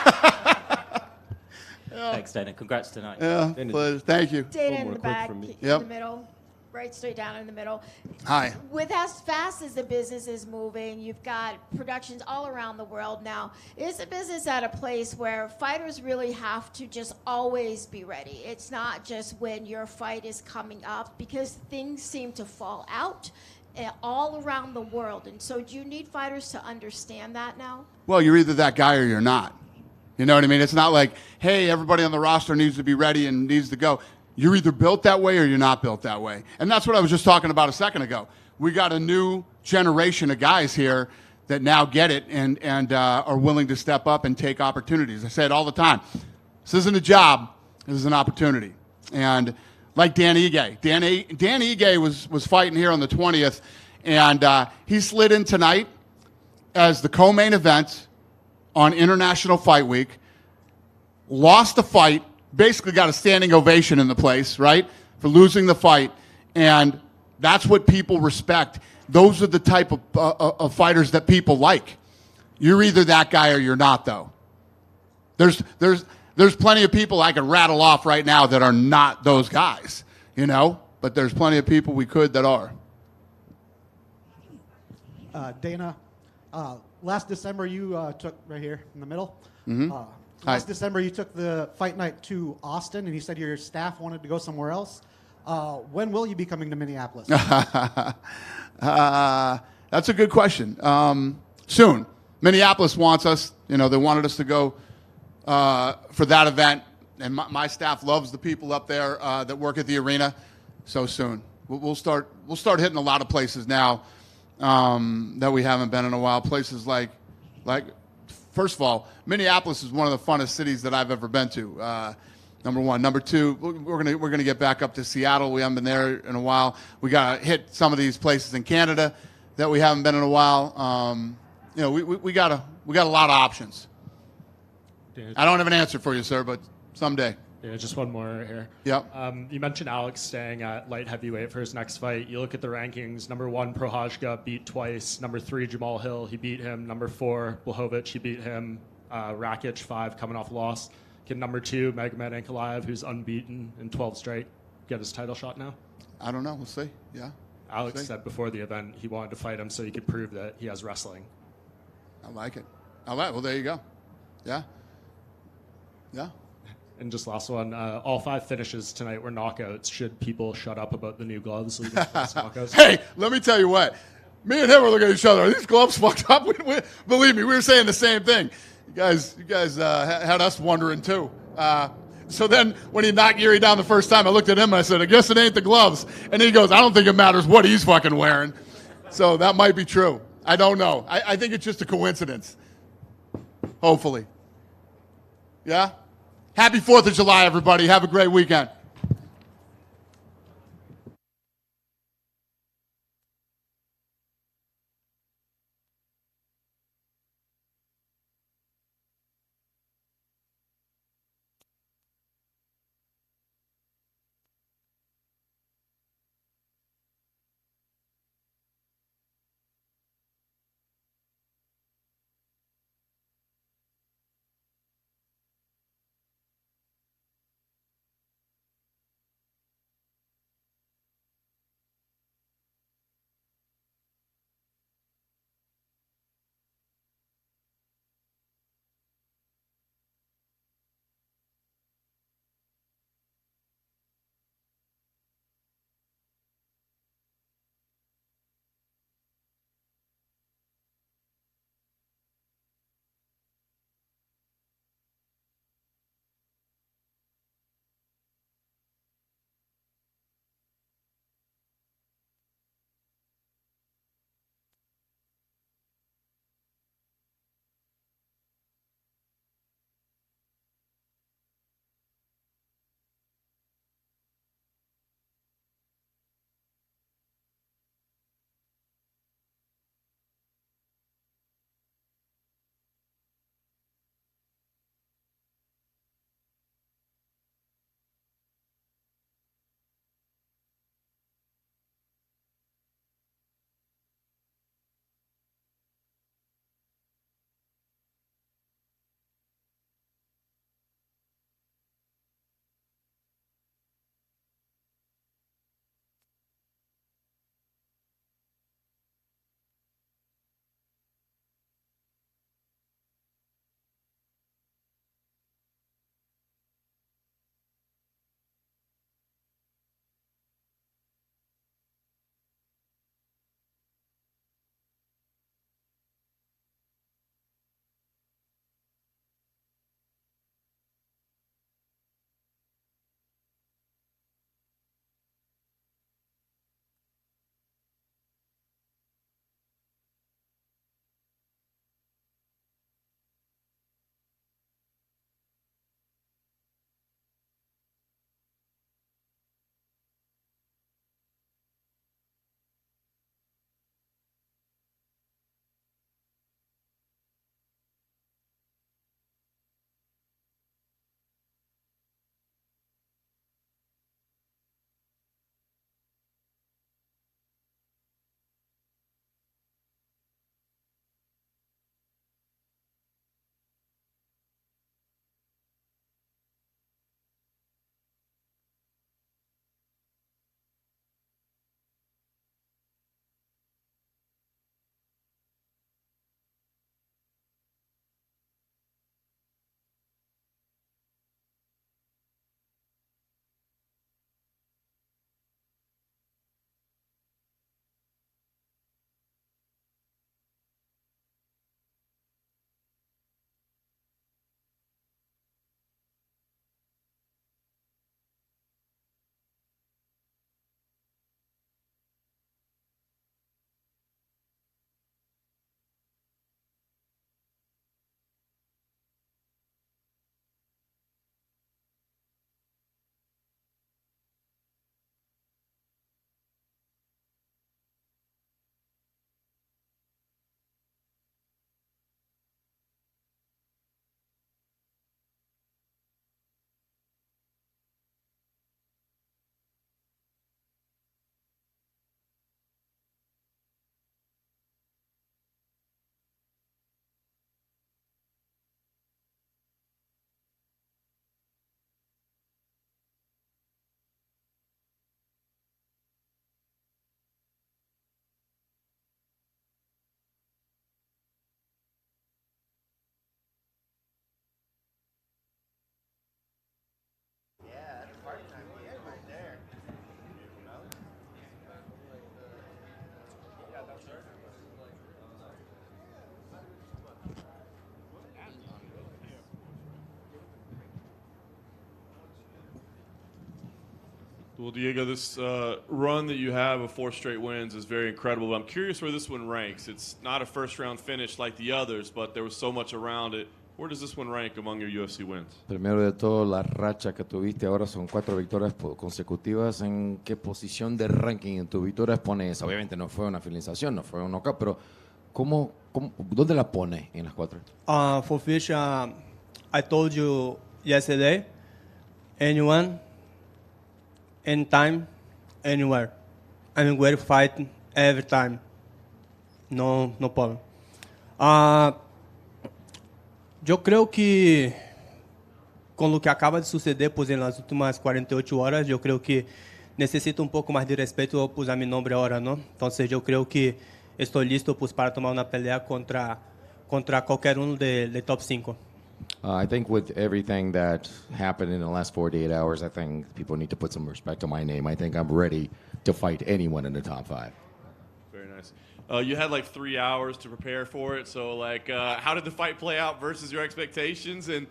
S16: Thanks, Dana. Congrats tonight.
S1: Yeah, please. Thank you.
S17: Dana in the back, in
S1: Yep.
S17: the middle, right straight down in the middle.
S1: Hi.
S17: With as fast as the business is moving, you've got productions all around the world now. Is the business at a place where fighters really have to just always be ready? It's not just when your fight is coming up, because things seem to fall out all around the world. And so do you need fighters to understand that now?
S1: Well, you're either that guy or you're not. You know what I mean? It's not like, hey, everybody on the roster needs to be ready and needs to go. You're either built that way or you're not built that way. And that's what I was just talking about a second ago. We got a new generation of guys here that now get it and are willing to step up and take opportunities. I say it all the time. This isn't a job. This is an opportunity. And like Dan Ige. Dan Ige was fighting here on the 20th, and he slid in tonight as the co-main event on International Fight Week, lost the fight, basically got a standing ovation in the place, right, for losing the fight, and that's what people respect. Those are the type of fighters that people like. You're either that guy or you're not, though. There's plenty of people I can rattle off right now that are not those guys, you know, but there's plenty of people we could that are.
S18: Dana, last December you took, right here in the middle,
S1: Mm-hmm.
S18: last December you took the fight night to Austin, and you said your staff wanted to go somewhere else. When will you be coming to Minneapolis?
S1: That's a good question. Soon. Minneapolis wants us. You know, they wanted us to go for that event, and my staff loves the people up there that work at the arena. so soon. We'll start hitting a lot of places now that we haven't been in a while. Places like first of all, Minneapolis is one of the funnest cities that I've ever been to. Number one. Number two, we're gonna get back up to Seattle. We haven't been there in a while. We gotta hit some of these places in Canada that we haven't been in a while. We got a lot of options. I don't have an answer for you, sir, but someday.
S5: Yeah, just one more here.
S1: Yep.
S5: You mentioned Alex staying at light heavyweight for his next fight. You look at the rankings. Number 1, Prohajka beat twice. Number 3, Jamal Hill, he beat him. Number 4, Blachowicz, he beat him. Rakic, 5, coming off loss. Can number 2, Magomed Ankalaev, who's unbeaten in 12 straight, get his title shot now?
S1: I don't know. We'll see. Yeah.
S5: Alex said before the event he wanted to fight him so he could prove that he has wrestling.
S1: I like it. Well, there you go. Yeah. Yeah.
S5: And just last one, all 5 finishes tonight were knockouts. Should people shut up about the new gloves leading to those knockouts?
S1: Hey, let me tell you what. Me and him were looking at each other. Are these gloves fucked up? Believe me, we were saying the same thing. You guys had us wondering too. So then when he knocked Yuri down the first time, I looked at him and I said, I guess it ain't the gloves. And he goes, I don't think it matters what he's fucking wearing. So that might be true. I don't know. I think it's just a coincidence. Hopefully. Yeah? Happy 4th of July, everybody. Have a great weekend.
S2: Well, Diego, this run that you have of 4 straight wins is very incredible. I'm curious where this one ranks. It's not a first-round finish like the others, but there was so much around it. Where does this one rank among your UFC wins?
S19: Primero de todo, la racha que tuviste ahora son 4 victorias consecutivas. ¿En qué posición de ranking en tus victorias pones? Obviamente no fue una finalización, no fue un knockout, pero ¿dónde la pones en las 4?
S20: For Fish, I told you yesterday, anyone, anytime, anywhere. I'm ready to fight every time. No problem. Yo creo que com o que acaba de suceder pues, nas últimas 48 horas, eu creio que necessito um pouco mais de respeito pues, a meu nome agora, não? Então, eu creio que estou listo pues, para tomar uma pelea contra qualquer de top 5.
S19: I think with everything that happened in the last 48 hours, I think people need to put some respect on my name. I think I'm ready to fight anyone in the top 5.
S2: Very nice. You had like 3 hours to prepare for it. So, how did the fight play out versus your expectations? And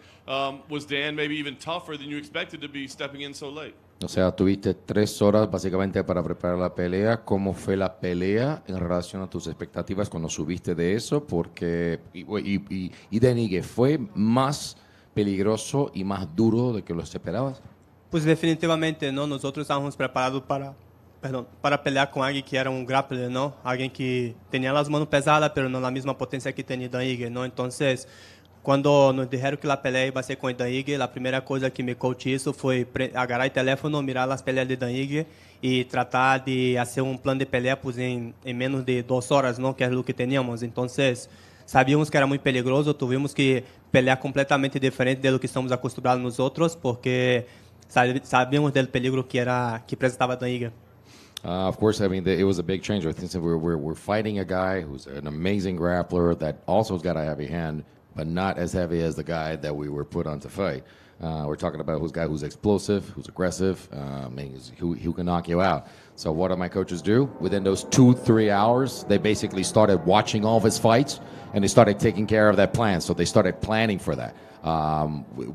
S2: was Dan maybe even tougher than you expected to be stepping in so late?
S19: O sea, tuviste 3 horas básicamente para preparar la pelea. ¿Cómo fue la pelea en relación a tus expectativas cuando subiste de eso? Porque y Denigue, ¿fue más peligroso y más duro de que lo esperabas?
S20: Pues definitivamente no. Nosotros estábamos preparados para pelear com alguém que era um grappler, não? Alguém que tinha as mãos pesadas, mas não na mesma potência que tinha Dan Ige, não? Então, quando nos disseram que a pelea ia ser com Dan Ige, a primeira coisa que me coach isso foi agarrar o telefone, mirar as peleas de Dan Ige e tratar de fazer um plano de pelea pues, em menos de 2 horas, não? Que é o que tínhamos. Então, sabíamos que era muito perigoso, tivemos que pelear completamente diferente do que estamos acostumados nos outros, porque sabíamos do peligro que apresentava Dan Ige.
S19: Of course, I mean, it was a big change. I think we're fighting a guy who's an amazing grappler that also's got a heavy hand, but not as heavy as the guy that we were put on to fight. We're talking about a guy who's explosive, who's aggressive, who can knock you out. So what did my coaches do? Within those 2-3 hours, they basically started watching all of his fights, and they started taking care of that plan. So they started planning for that.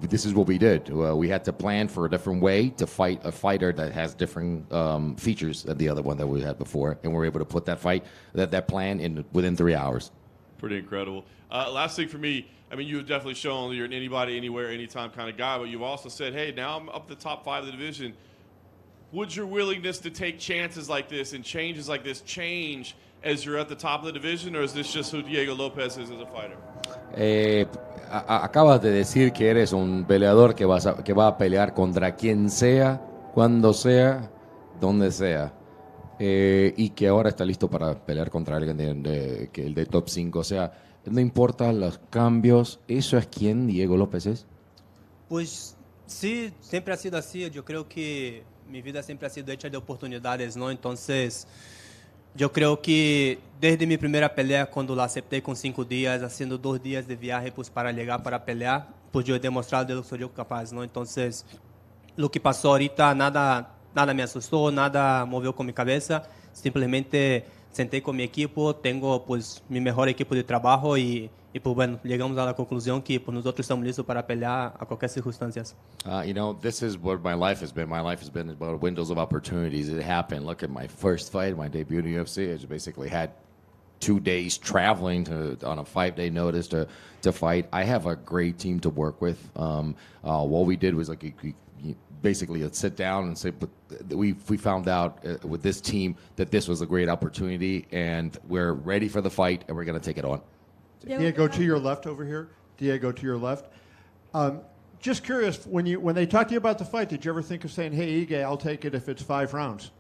S19: This is what we did. We had to plan for a different way to fight a fighter that has different features than the other one that we had before, and we're able to put that plan in within 3 hours.
S2: Pretty incredible. Last thing for me, I mean, you've definitely shown you're an anybody, anywhere, anytime kind of guy, but you've also said, hey, now I'm up the top 5 of the division. Would your willingness to take chances like this and changes like this change as you're at the top of the division, or is this just who Diego Lopes is as a fighter?
S19: Acabas de decir que eres un peleador que va a pelear contra quien sea, cuando sea, donde sea. Y que ahora está listo para pelear contra alguien de top 5. O sea, no importa los cambios, ¿eso es quien Diego Lopes es?
S20: Pues sí, siempre ha sido así. Yo creo que mi vida siempre ha sido hecha de oportunidades, ¿no? Entonces, yo creo que desde mi primera pelea, cuando la acepté con 5 días, haciendo 2 días de viaje pues, para llegar para pelear, pues yo he demostrado de lo que soy yo capaz, ¿no? Entonces, lo que pasó ahorita, nada me asustó, nada movió con mi cabeza. Simplemente senté con mi equipo, tengo pues mi mejor equipo de trabajo y pues bueno, llegamos a la conclusión que pues, nosotros estamos listos para pelear a cualquier circunstancia.
S19: You know, this is what my life has been. My life has been about windows of opportunities. It happened. Look at my first fight, my debut in the UFC. I just basically had 2 days traveling on a 5-day notice to fight. I have a great team to work with. What we did was like basically sit down and say, but we found out with this team that this was a great opportunity, and we're ready for the fight, and we're going to take it on.
S7: Diego, to your left over here. Diego, to your left. Just curious, when they talked to you about the fight, did you ever think of saying, hey, Ige, I'll take it if it's 5 rounds?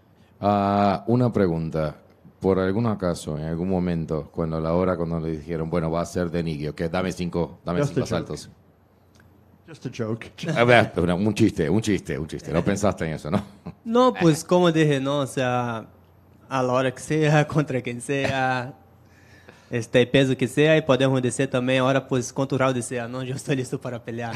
S19: Una pregunta. Por algún acaso, en algún momento, cuando le dijeron, bueno, va a ser de Ige, ok, dame 5 asaltos.
S7: Just a joke.
S19: A ver, un chiste. No pensaste en eso, ¿no?
S20: No, pues como dije, no, o sea, a la hora que sea, contra quien sea, peso que sea, y podemos decir también ahora, pues, quanto round sea, ¿no? Yo estoy listo para pelear.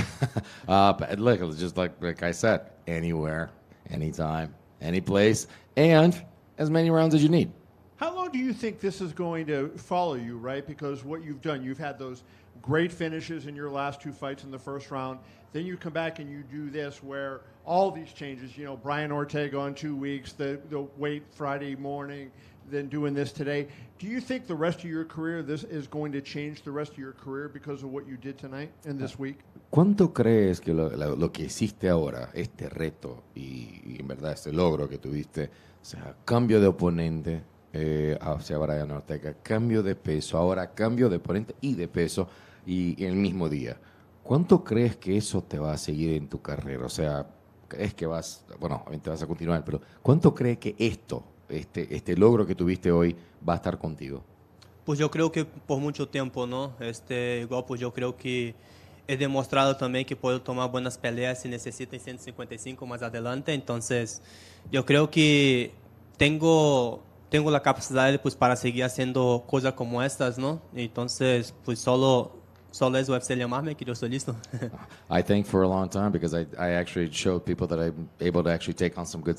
S19: But look, just like I said, anywhere, anytime, any place, and as many rounds as you need.
S7: How long do you think this is going to follow you, right? Because what you've done, you've had those great finishes in your last 2 fights in the first round. Then you come back and you do this where all these changes, you know, Brian Ortega on 2 weeks, the weight Friday morning, then doing this today. Do you think the rest of your career, this is going to change the rest of your career because of what you did tonight and this week?
S19: ¿Cuánto crees que lo que hiciste ahora, este reto y en verdad este logro que tuviste, o sea, cambio de oponente hacia Brian Ortega, cambio de peso, ahora cambio de oponente y de peso y en el mismo día? ¿Cuánto crees que eso te va a seguir en tu carrera? O sea, ¿crees que bueno, obviamente vas a continuar, pero ¿cuánto crees que este logro que tuviste hoy va a estar contigo?
S20: Pues yo creo que por mucho tiempo, ¿no? Igual pues yo creo que he demostrado también que puedo tomar buenas peleas si necesita en 155 más adelante. Entonces, yo creo que tengo la capacidad pues para seguir haciendo cosas como estas, ¿no? Entonces, pues solo es UFC llamarme que yo estoy listo.
S19: I think for a long time because I actually showed people that I'm able to actually take on some good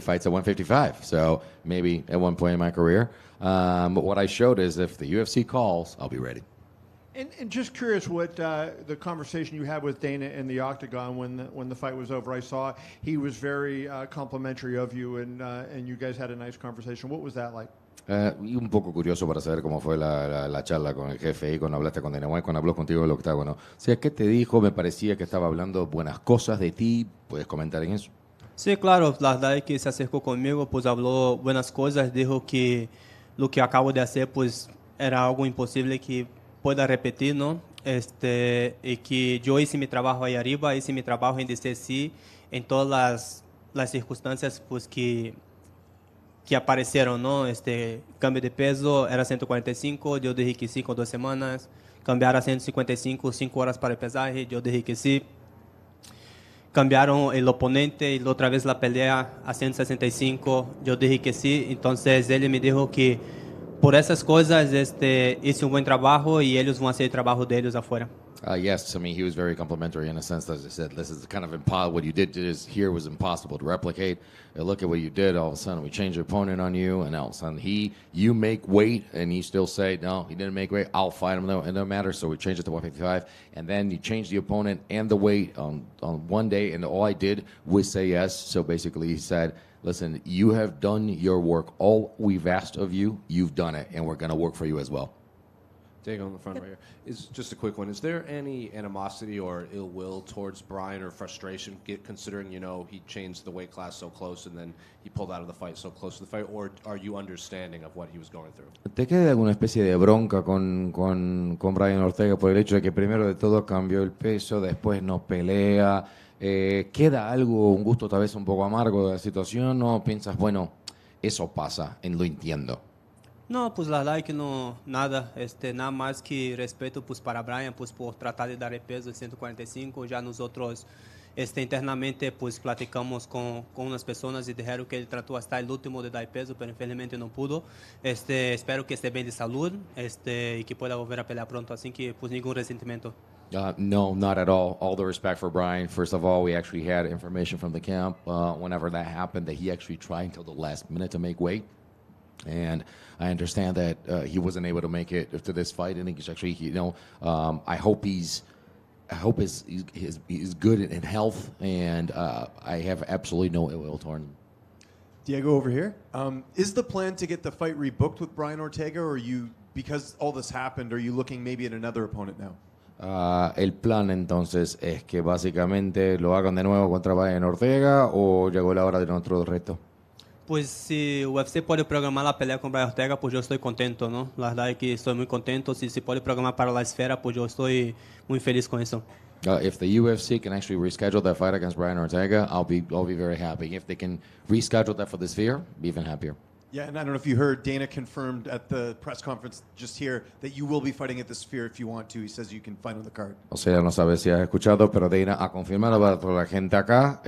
S19: fights at 155. So maybe at one point in my career. But what I showed is if the UFC calls, I'll be ready.
S7: And just curious what the conversation you had with Dana in the octagon when the fight was over. I saw he was very complimentary of you and you guys had a nice conversation. What was that like?
S19: Y un poco curioso para saber cómo fue la charla con el jefe y cuando hablaste con Dana White, cuando habló contigo del octágono. O sea, ¿qué te dijo? Me parecía que estaba hablando buenas cosas de ti. ¿Puedes comentar en eso?
S20: Sí, claro. La verdad es que se acercó conmigo, pues habló buenas cosas, dijo que lo que acabo de hacer pues era algo imposible que pueda repetir, ¿no? Y que yo hice mi trabajo ahí arriba, hice mi trabajo en DCC, en todas las circunstancias pues que aparecieron, ¿no? Cambio de peso era 145, yo dije que sí con 2 semanas. Cambiaron a 155, 5 horas para el pesaje, yo dije que sí. Cambiaron el oponente y otra vez la pelea a 165, yo dije que sí. Entonces él me dijo que por esas cosas hice un buen trabajo y ellos van a hacer el trabajo de ellos afuera.
S19: Yes, I mean, he was very complimentary in a sense that he said, this is kind of impossible. What you did here was impossible to replicate. Look at what you did. All of a sudden, we changed the opponent on you, and all of a sudden, you make weight, and you still say, no, he didn't make weight. I'll fight him. It doesn't matter. So we changed it to 155, and then you changed the opponent and the weight on one day, and all I did was say yes. So basically, he said, listen, you have done your work. All we've asked of you, you've done it, and we're going to work for you as well.
S3: Diego in the front right here. Is just a quick one. Is there any animosity or ill will towards Brian or frustration, considering he changed the weight class so close and then he pulled out of the fight so close to the fight, or are you understanding of what he was going through?
S19: ¿Te queda alguna especie de bronca con Brian Ortega por el hecho de que primero de todo cambió el peso, después no pelea? ¿Queda algo, un gusto tal vez un poco amargo de la situación o piensas, bueno, eso pasa, lo entiendo?
S20: No, pues la verdad es que no, nada más que respeto pues para Brian pues por tratar de dar el peso de 145. Ya nosotros internamente pues platicamos con unas personas y dijeron que él trató hasta el último de dar peso, pero infelizmente no pudo. Espero que esté bien de salud y que pueda volver a pelear pronto, así que pues ningún resentimiento.
S19: No, not at all. All the respect for Brian. First of all, we actually had information from the camp whenever that happened that he actually tried until the last minute to make weight. And I understand that he wasn't able to make it to this fight. I think he's actually, I hope he's good in health, and I have absolutely no ill will toward him.
S21: Diego over here. Is the plan to get the fight rebooked with Brian Ortega, or because all this happened, are you looking maybe at another opponent now?
S19: El plan entonces es que básicamente lo hagan de nuevo contra Brian Ortega o llegó la hora de otro reto.
S20: Pues si UFC puede programar la pelea con Brian Ortega, pues yo estoy contento, ¿no? La verdad es que estoy muy contento. Si se puede programar para la esfera, pues yo estoy muy feliz con eso.
S19: If the UFC can actually reschedule that fight against Brian Ortega, I'll be very happy. If they can reschedule that for the Sphere, be even happier.
S21: Yeah, and I don't know if you heard, Dana confirmed at the press conference just here that you will be fighting at the Sphere if you want to. He says you can fight on the card.
S19: O sea, no sabes si has escuchado, pero Dana ha confirmado para toda la gente acá,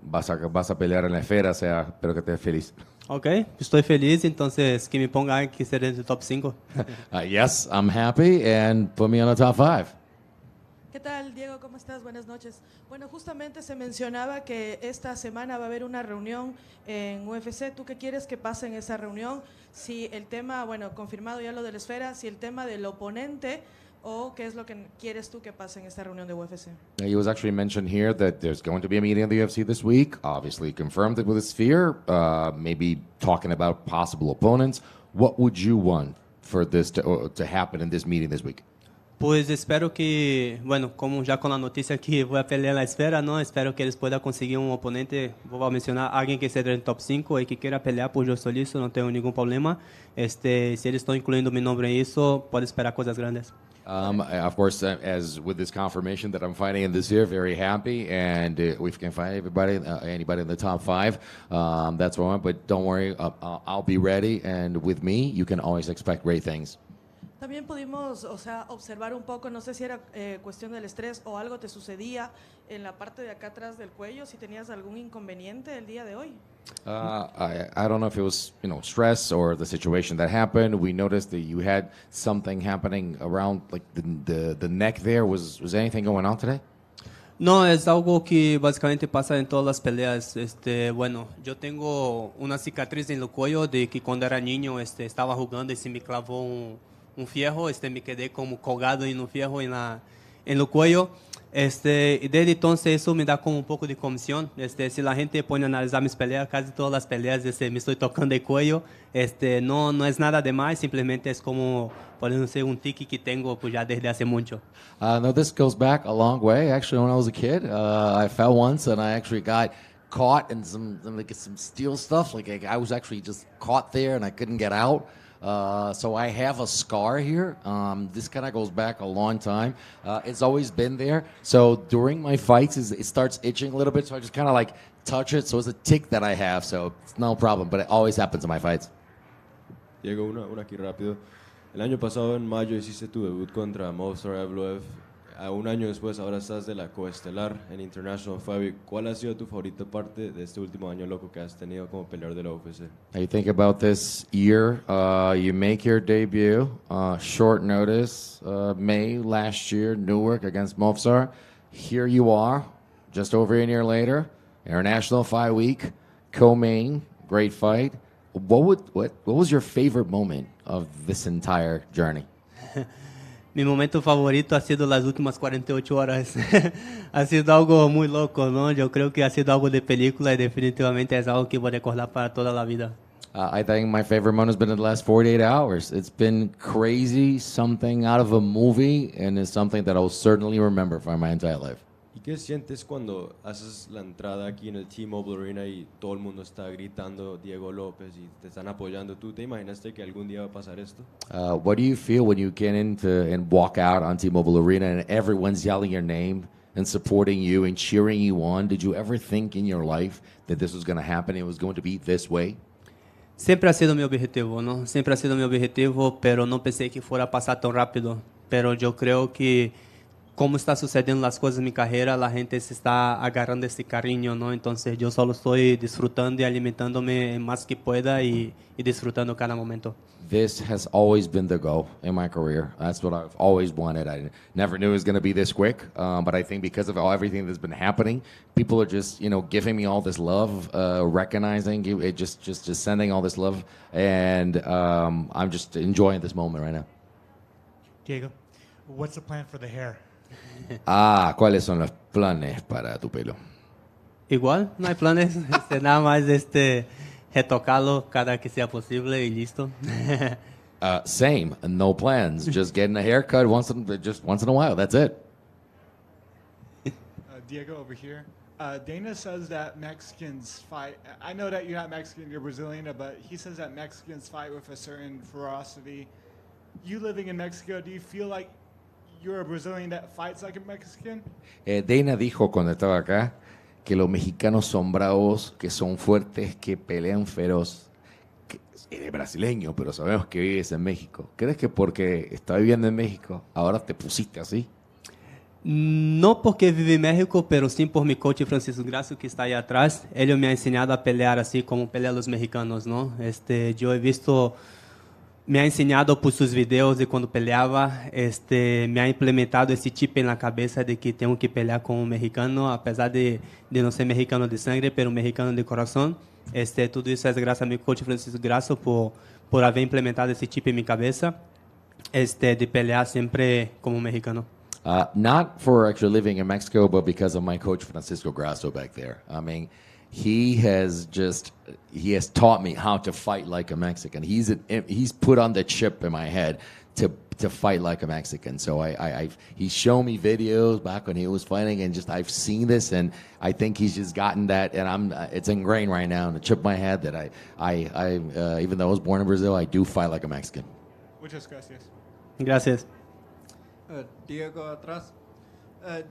S19: vas a pelear en la esfera, o sea, espero que estés feliz.
S20: Ok, estoy feliz, entonces que me pongan que ser en el top 5.
S19: Yes, I'm happy, and put me on the top 5.
S22: ¿Qué tal, Diego? ¿Cómo estás? Buenas noches. Bueno, justamente se mencionaba que esta semana va a haber una reunión en UFC. ¿Tú qué quieres que pase en esa reunión? Si el tema, bueno, confirmado ya lo de la esfera, si el tema del oponente ¿O qué es lo que quieres tú que pase en esta reunión de UFC?
S19: It was actually mentioned here that there's going to be a meeting in the UFC this week. Obviously confirmed it with a Sphere. Maybe talking about possible opponents. What would you want for this to happen in this meeting this week?
S20: Pues espero que, bueno, como ya con la noticia que voy a pelear en la esfera, ¿no? Espero que eles puedan conseguir un oponente, voy a mencionar alguien que esté en el top 5 y que quiera pelear, pues yo estoy listo, no tengo ningún problema. Si eles estão incluindo mi nombre en eso, puede esperar cosas grandes.
S19: Of course, as with this confirmation that I'm fighting in this year, very happy, and if we can fight anybody in the top 5, that's what I want. But don't worry, I'll be ready, and with me, you can always expect great things.
S22: También pudimos, observar un poco, no sé si era cuestión del estrés o algo te sucedía en la parte de acá atrás del cuello, si tenías algún inconveniente el día de hoy.
S19: I don't know if it was stress or the situation that happened. We noticed that you had something happening around like the neck there. Was anything going on today?
S20: No, es algo que básicamente pasa en todas las peleas. Bueno, yo tengo una cicatriz en el cuello de que cuando era niño estaba jugando y se me clavó un fierro, me quedé como colgado en un fierro en el cuello. Y desde entonces eso me da como un poco de comisión. Si la gente pone a analizar mis peleas, casi todas las peleas me estoy tocando el cuello. No es nada de más, simplemente es como, podemos ser un tique que tengo pues ya desde hace mucho.
S19: No, this goes back a long way. Actually, when I was a kid, I fell once and I actually got caught in some steel stuff. Like I was actually just caught there and I couldn't get out. So I have a scar here. This kind of goes back a long time. It's always been there. So during my fights, it starts itching a little bit. So I just kind of like touch it. So it's a tick that I have. So it's no problem. But it always happens in my fights.
S8: Diego, una aquí rápido. El año pasado, en mayo, hiciste tu debut contra Movsar Evloev. Un año después, ahora estás de la coestelar en International Fight Week. ¿Cuál ha sido tu favorita parte de este último año loco que has tenido como peleador de la UFC?
S19: You think about this year, you make your debut, short notice, May last year, Newark against Movsar. Here you are, just over a year later, International Fight Week, co-main, great fight. What was your favorite moment of this entire journey?
S20: Mi momento favorito ha sido las últimas 48 horas. Ha sido algo muy loco, ¿no? Yo creo que ha sido algo de película y definitivamente es algo que voy a recordar para toda la vida.
S19: I think my favorite moment has been in the last 48 hours. It's been crazy, something out of a movie, and it's something that I'll certainly remember for my entire life.
S8: ¿Y qué sientes cuando haces la entrada aquí en el T-Mobile Arena y todo el mundo está gritando Diego Lopes y te están apoyando? ¿Tú te imaginaste que algún día va a pasar esto?
S19: What do you feel when you get into and walk out on T-Mobile Arena and everyone's yelling your name and supporting you and cheering you on? Did you ever think in your life that this was going to happen? It was going to be this way?
S20: Siempre ha sido mi objetivo, ¿no? Siempre ha sido mi objetivo, pero no pensé que fuera a pasar tan rápido. Pero yo creo que como está sucediendo las cosas en mi carrera, la gente se está agarrando ese cariño, ¿no? Entonces yo solo estoy disfrutando y alimentándome más que pueda y disfrutando cada momento.
S19: This has always been the goal in my career. That's what I've always wanted. I never knew it was going to be this quick, but I think because of everything that's been happening, people are just, giving me all this love, recognizing it, just sending all this love, and I'm just enjoying this moment right now.
S14: Diego, what's the plan for the hair?
S19: ¿Cuáles son los planes para tu pelo?
S20: Igual, no hay planes, nada más retocarlo cada que sea posible y listo.
S19: Same, no plans, just getting a haircut once in a while, that's it.
S4: Diego over here. Dana says that Mexicans fight. I know that you're not Mexican, you're Brazilian, but he says that Mexicans fight with a certain ferocity. You living in Mexico, do you feel like you're a Brazilian that fights like a Mexican?
S19: Dana dijo cuando estaba acá que los mexicanos son bravos, que son fuertes, que pelean feroz. Eres brasileño, pero sabemos que vives en México. ¿Crees que porque estás viviendo en México, ahora te pusiste así?
S20: No porque vivo en México, pero sim por mi coach Francisco Grasso, que está ahí atrás. Él me ha enseñado a pelear así como pelean los mexicanos, ¿no? Yo he visto... Me ha enseñado por sus videos de cuando peleaba, me ha implementado ese chip en la cabeza de que tengo que pelear con un mexicano, a pesar de no ser mexicano de sangre, pero mexicano de corazón. Todo eso es gracias a mi coach Francisco Grasso por haber implementado ese chip en mi cabeza. de pelear siempre como mexicano?
S19: Not for actually living in Mexico, but because of my coach Francisco Grasso back there. I mean, he has taught me how to fight like a Mexican. He's put on the chip in my head to fight like a Mexican. So he's shown me videos back when he was fighting, and just I've seen this, and I think he's just gotten that, and it's ingrained right now in the chip of my head that I even though I was born in Brazil, I do fight like a Mexican.
S4: Muchas gracias.
S20: Gracias.
S10: Diego atrás.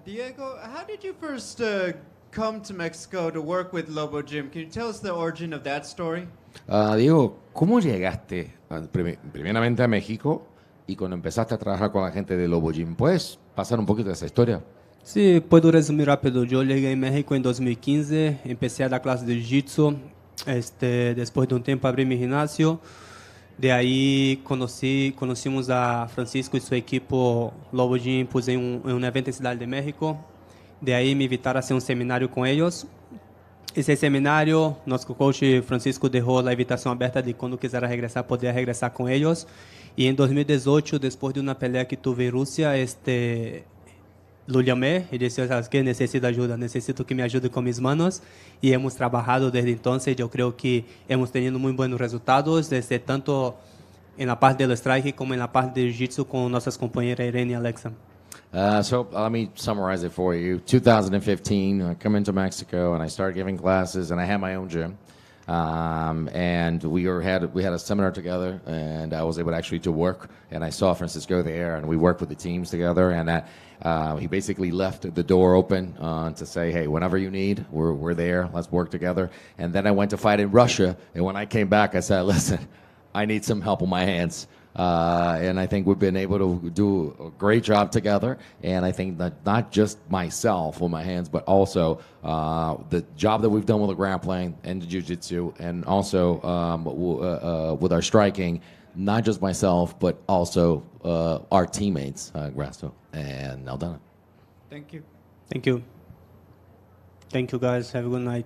S10: Diego, how did you first come to Mexico to work with Lobo Gym? Can you tell us the origin of that story?
S19: Diego, ¿cómo llegaste primeramente a México y cuando empezaste a trabajar con la gente de Lobo Gym? ¿Puedes pasar un poquito de esa historia?
S20: Sí, puedo resumir rápido. Yo llegué a México en 2015, empecé a dar clases de Jiu-Jitsu. Después de un tiempo abrí mi gimnasio. De ahí conocimos a Francisco y su equipo Lobo Gym pues, en un evento en Ciudad de México. De ahí me invitaron a hacer un seminario con ellos. Ese seminario, nuestro coach Francisco dejó la invitación abierta de cuando quisiera regresar, poder regresar con ellos. Y en 2018, después de una pelea que tuve en Rusia, lo llamé y decía, ¿sabes qué? Necesito ayuda, necesito que me ayude con mis manos. Y hemos trabajado desde entonces. Yo creo que hemos tenido muy buenos resultados, desde tanto en la parte del strike como en la parte de jiu-jitsu con nuestras compañeras Irene y Alexa.
S19: So let me summarize it for you. 2015, I come into Mexico and I started giving classes, and I had my own gym. And we had a seminar together, and I was able actually to work. And I saw Francisco there, and we worked with the teams together. And he basically left the door open to say, "Hey, whenever you need, we're there. Let's work together." And then I went to fight in Russia, and when I came back, I said, "Listen, I need some help on my hands." And I think we've been able to do a great job together. And I think that not just myself with my hands, but also the job that we've done with the grappling and the jiu-jitsu, and also with our striking, not just myself, but also our teammates, Grasso and Aldana.
S10: Thank you.
S20: Thank you. Thank you, guys. Have a good night.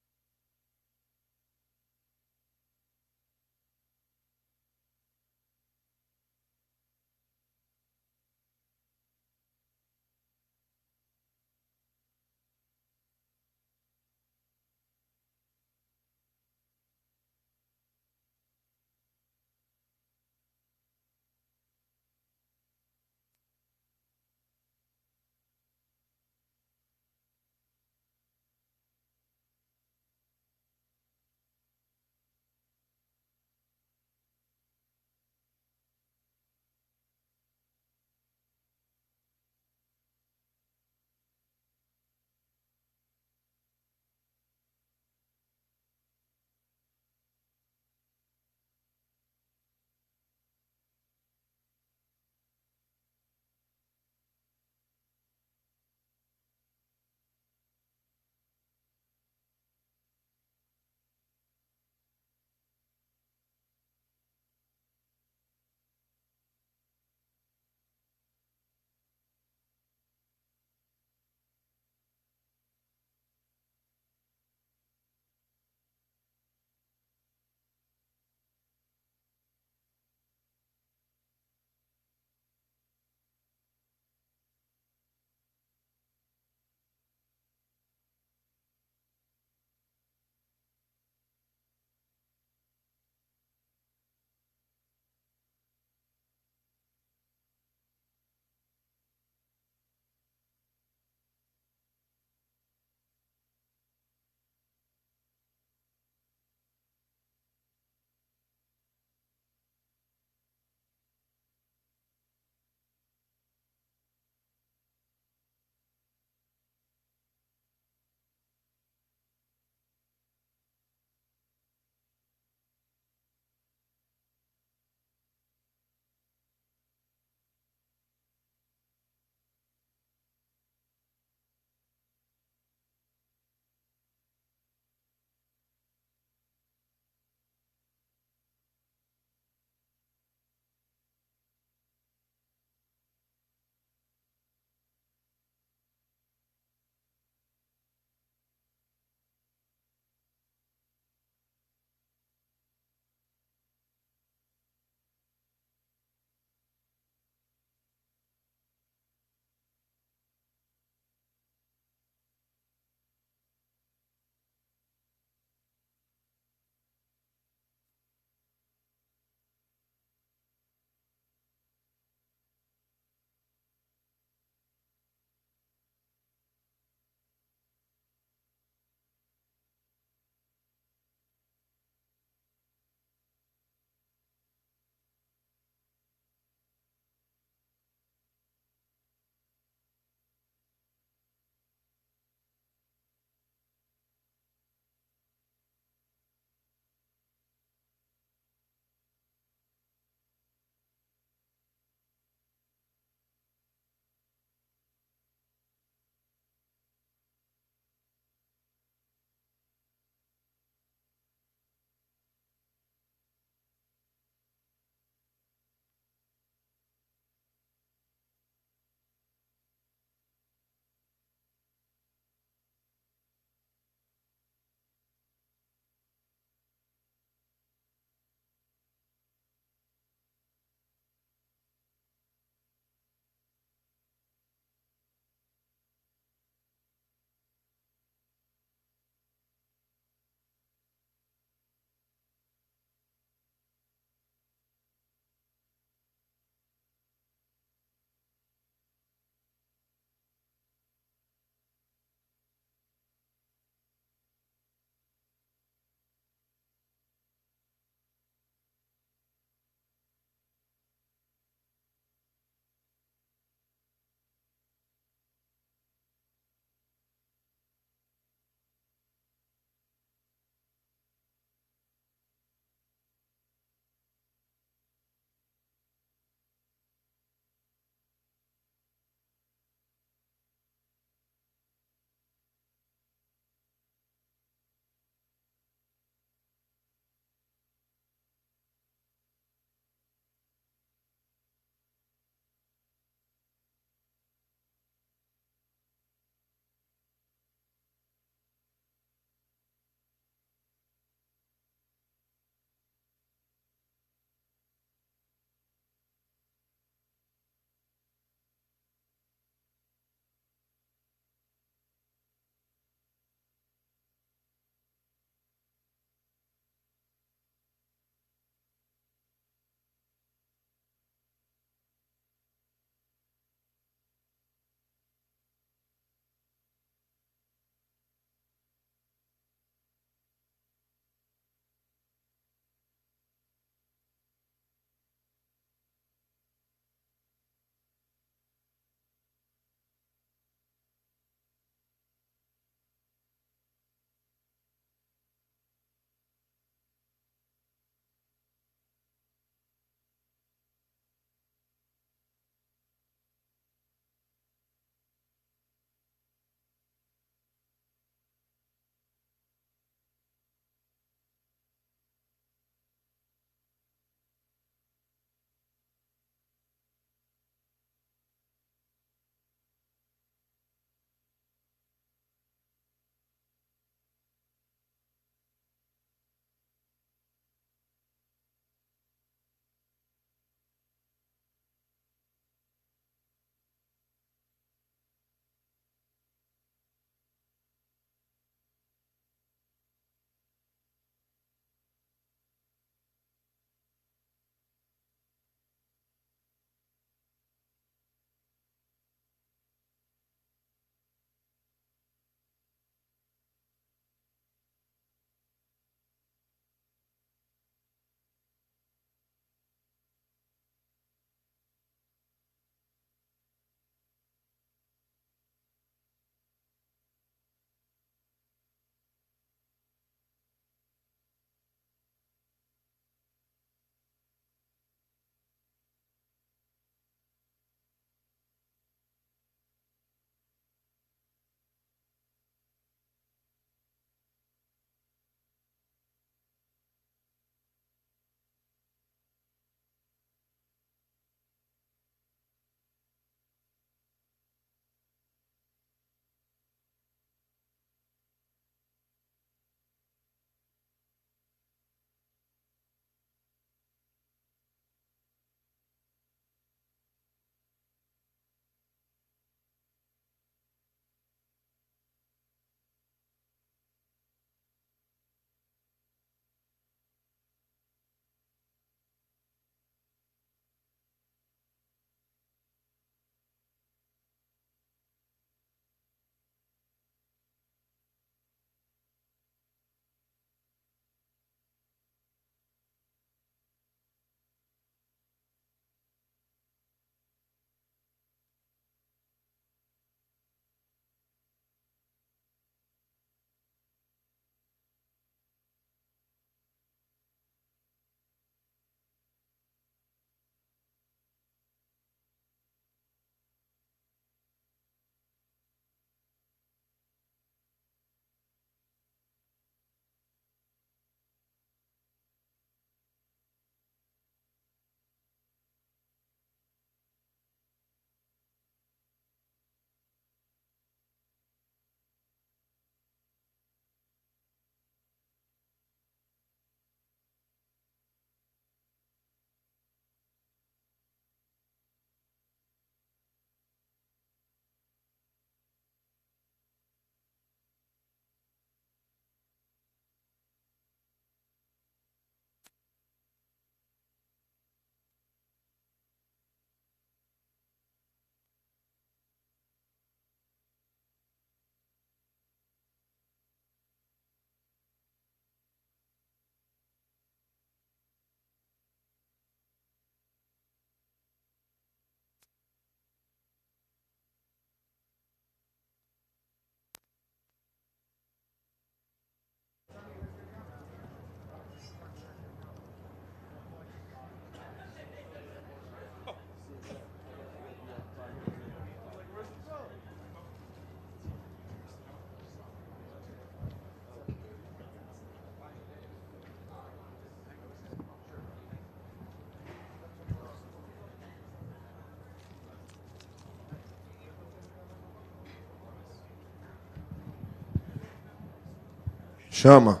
S21: Chama.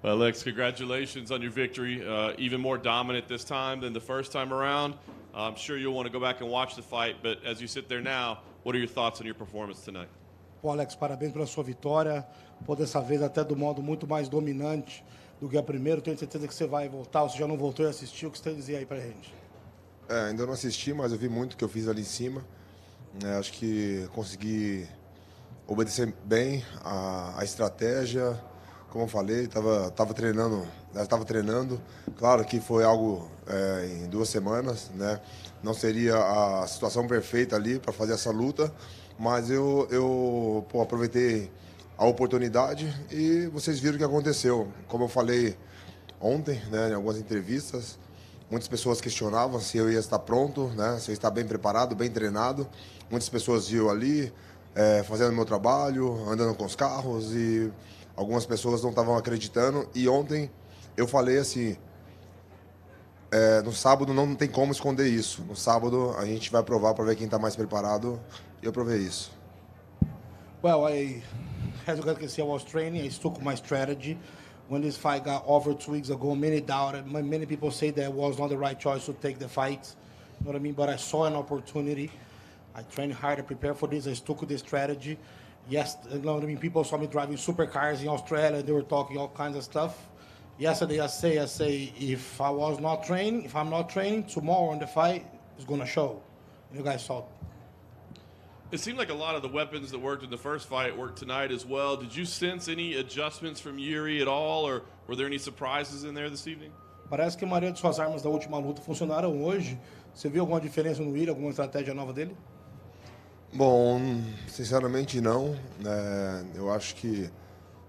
S2: Alex, congratulations on your victory. Even more dominant this time than the first time around. I'm sure you'll want to go back and watch the fight, but as you sit there now, what are your thoughts on your performance tonight?
S6: Pô, Alex, parabéns pela sua vitória. Pô, dessa vez até do modo muito mais dominante do que a primeira. Tenho certeza que você vai voltar. Você já não voltou e assistiu. O que você tem a dizer aí pra gente?
S9: Ainda não assisti, mas eu vi muito o que eu fiz ali em cima. Acho que consegui obedecer bem a estratégia. Como eu falei, estava treinando. Claro que foi algo em 2 semanas, né? Não seria a situação perfeita ali para fazer essa luta, mas eu aproveitei a oportunidade e vocês viram o que aconteceu. Como eu falei ontem, né, em algumas entrevistas, muitas pessoas questionavam se eu ia estar pronto, né, se eu ia estar bem preparado, bem treinado. Muitas pessoas viam ali fazendo meu trabalho, andando com os carros e algumas pessoas não estavam acreditando. E ontem eu falei assim, no sábado não tem como esconder isso. No sábado a gente vai provar para ver quem está mais preparado. E eu provei isso.
S6: Well, as you guys can see, I was training. I stuck with my strategy. When this fight got offered 2 weeks ago, many doubted. Many people say that it was not the right choice to take the fight. You know what I mean? But I saw an opportunity. I trained hard to prepare for this. I stuck with the strategy. Yes, you know what I mean? People saw me driving supercars in Australia. They were talking all kinds of stuff. Yesterday, I say, if I'm not training, tomorrow in the fight is gonna show. You guys saw.
S2: It seemed like a lot of the weapons that worked in the first fight worked tonight as well. Did you sense any adjustments from Yuri at all, or were there any surprises in there this evening?
S6: Parece que a maioria de suas armas da última luta funcionaram hoje. Você viu alguma diferença no Yuri, alguma estratégia nova dele?
S9: Bom, sinceramente não. Eu acho que,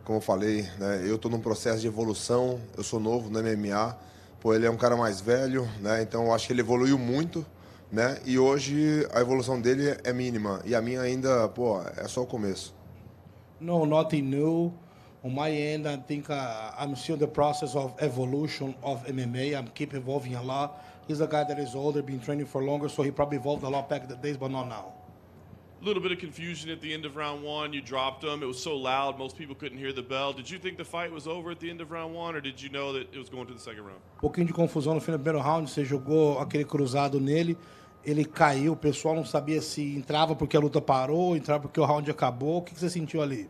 S9: como eu falei, né, eu estou num processo de evolução. Eu sou novo no MMA. Pô, ele é um cara mais velho, né? Então eu acho que ele evoluiu muito, né? E hoje a evolução dele é mínima e a minha ainda, pô, é só o começo.
S6: No, nothing new. On my end, I think I'm still in the process of evolution of MMA. I'm keep evolving a lot. He's a guy that is older, been training for longer, so he probably evolved a lot back in the days, but not now.
S2: A little bit of confusion at the end of round 1. You dropped him. It was so loud, most people couldn't hear the bell. Did you think the fight was over at the end of round 1, or did you know that it was going to the second round?
S6: Pouquinho de confusão no fim do primeiro round. Você jogou aquele cruzado nele, ele caiu. O pessoal não sabia se entrava porque a luta parou, entrava porque o round acabou. O que você sentiu ali?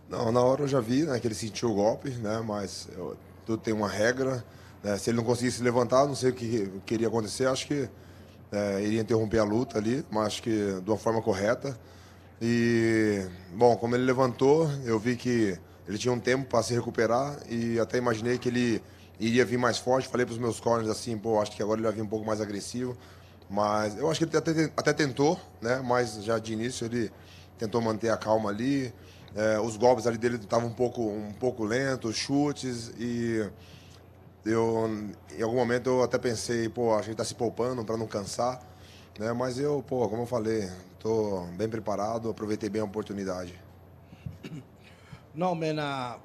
S9: Não, na hora eu já vi, né, que ele sentiu o golpe, né? Mas tudo tem uma regra. Né, se ele não conseguisse levantar, não sei o que iria acontecer. Acho que iria interromper a luta ali, mas acho que de uma forma correta. E, bom, como ele levantou, eu vi que ele tinha um tempo para se recuperar e até imaginei que ele iria vir mais forte. Falei para os meus corners assim, pô, acho que agora ele vai vir um pouco mais agressivo. Mas eu acho que ele até tentou, né? Mas já de início ele tentou manter a calma ali. Os golpes ali dele estavam um pouco lentos, chutes e... em algum momento eu até pensei, pô, acho que ele tá se poupando para não cansar, né? Mas como eu falei, tô bem preparado, aproveitei bem a oportunidade.
S6: No, man,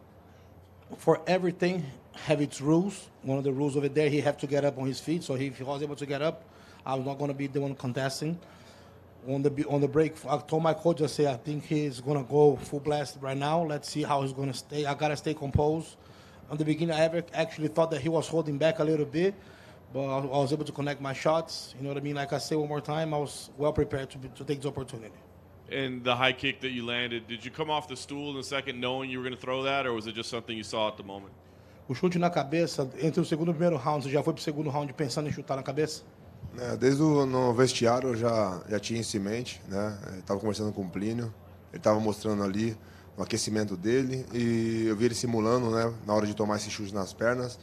S6: for everything have its rules. One of the rules over there, he have to get up on his feet. So if he was able to get up, I was not going to be the one contesting. On the break, I told my coach, I say, I think he's going to go full blast right now. Let's see how he's going to stay. I got to stay composed. On the beginning, I actually thought that he was holding back a little bit, but I was able to connect my shots. You know what I mean? Like I say one more time, I was well prepared to take the opportunity.
S2: And the high kick that you landed, did you come off the stool in the second knowing you were going to throw that, or was it just something you saw at the moment?
S6: O chute na cabeça, entre o segundo e o primeiro round, você já foi pro segundo round pensando em chutar na cabeça?
S9: Desde no vestiário eu já tinha isso em mente, né? Estava conversando com o Plínio, ele estava mostrando ali o aquecimento dele e eu vi ele simulando, né? Na hora de tomar esse chute nas pernas,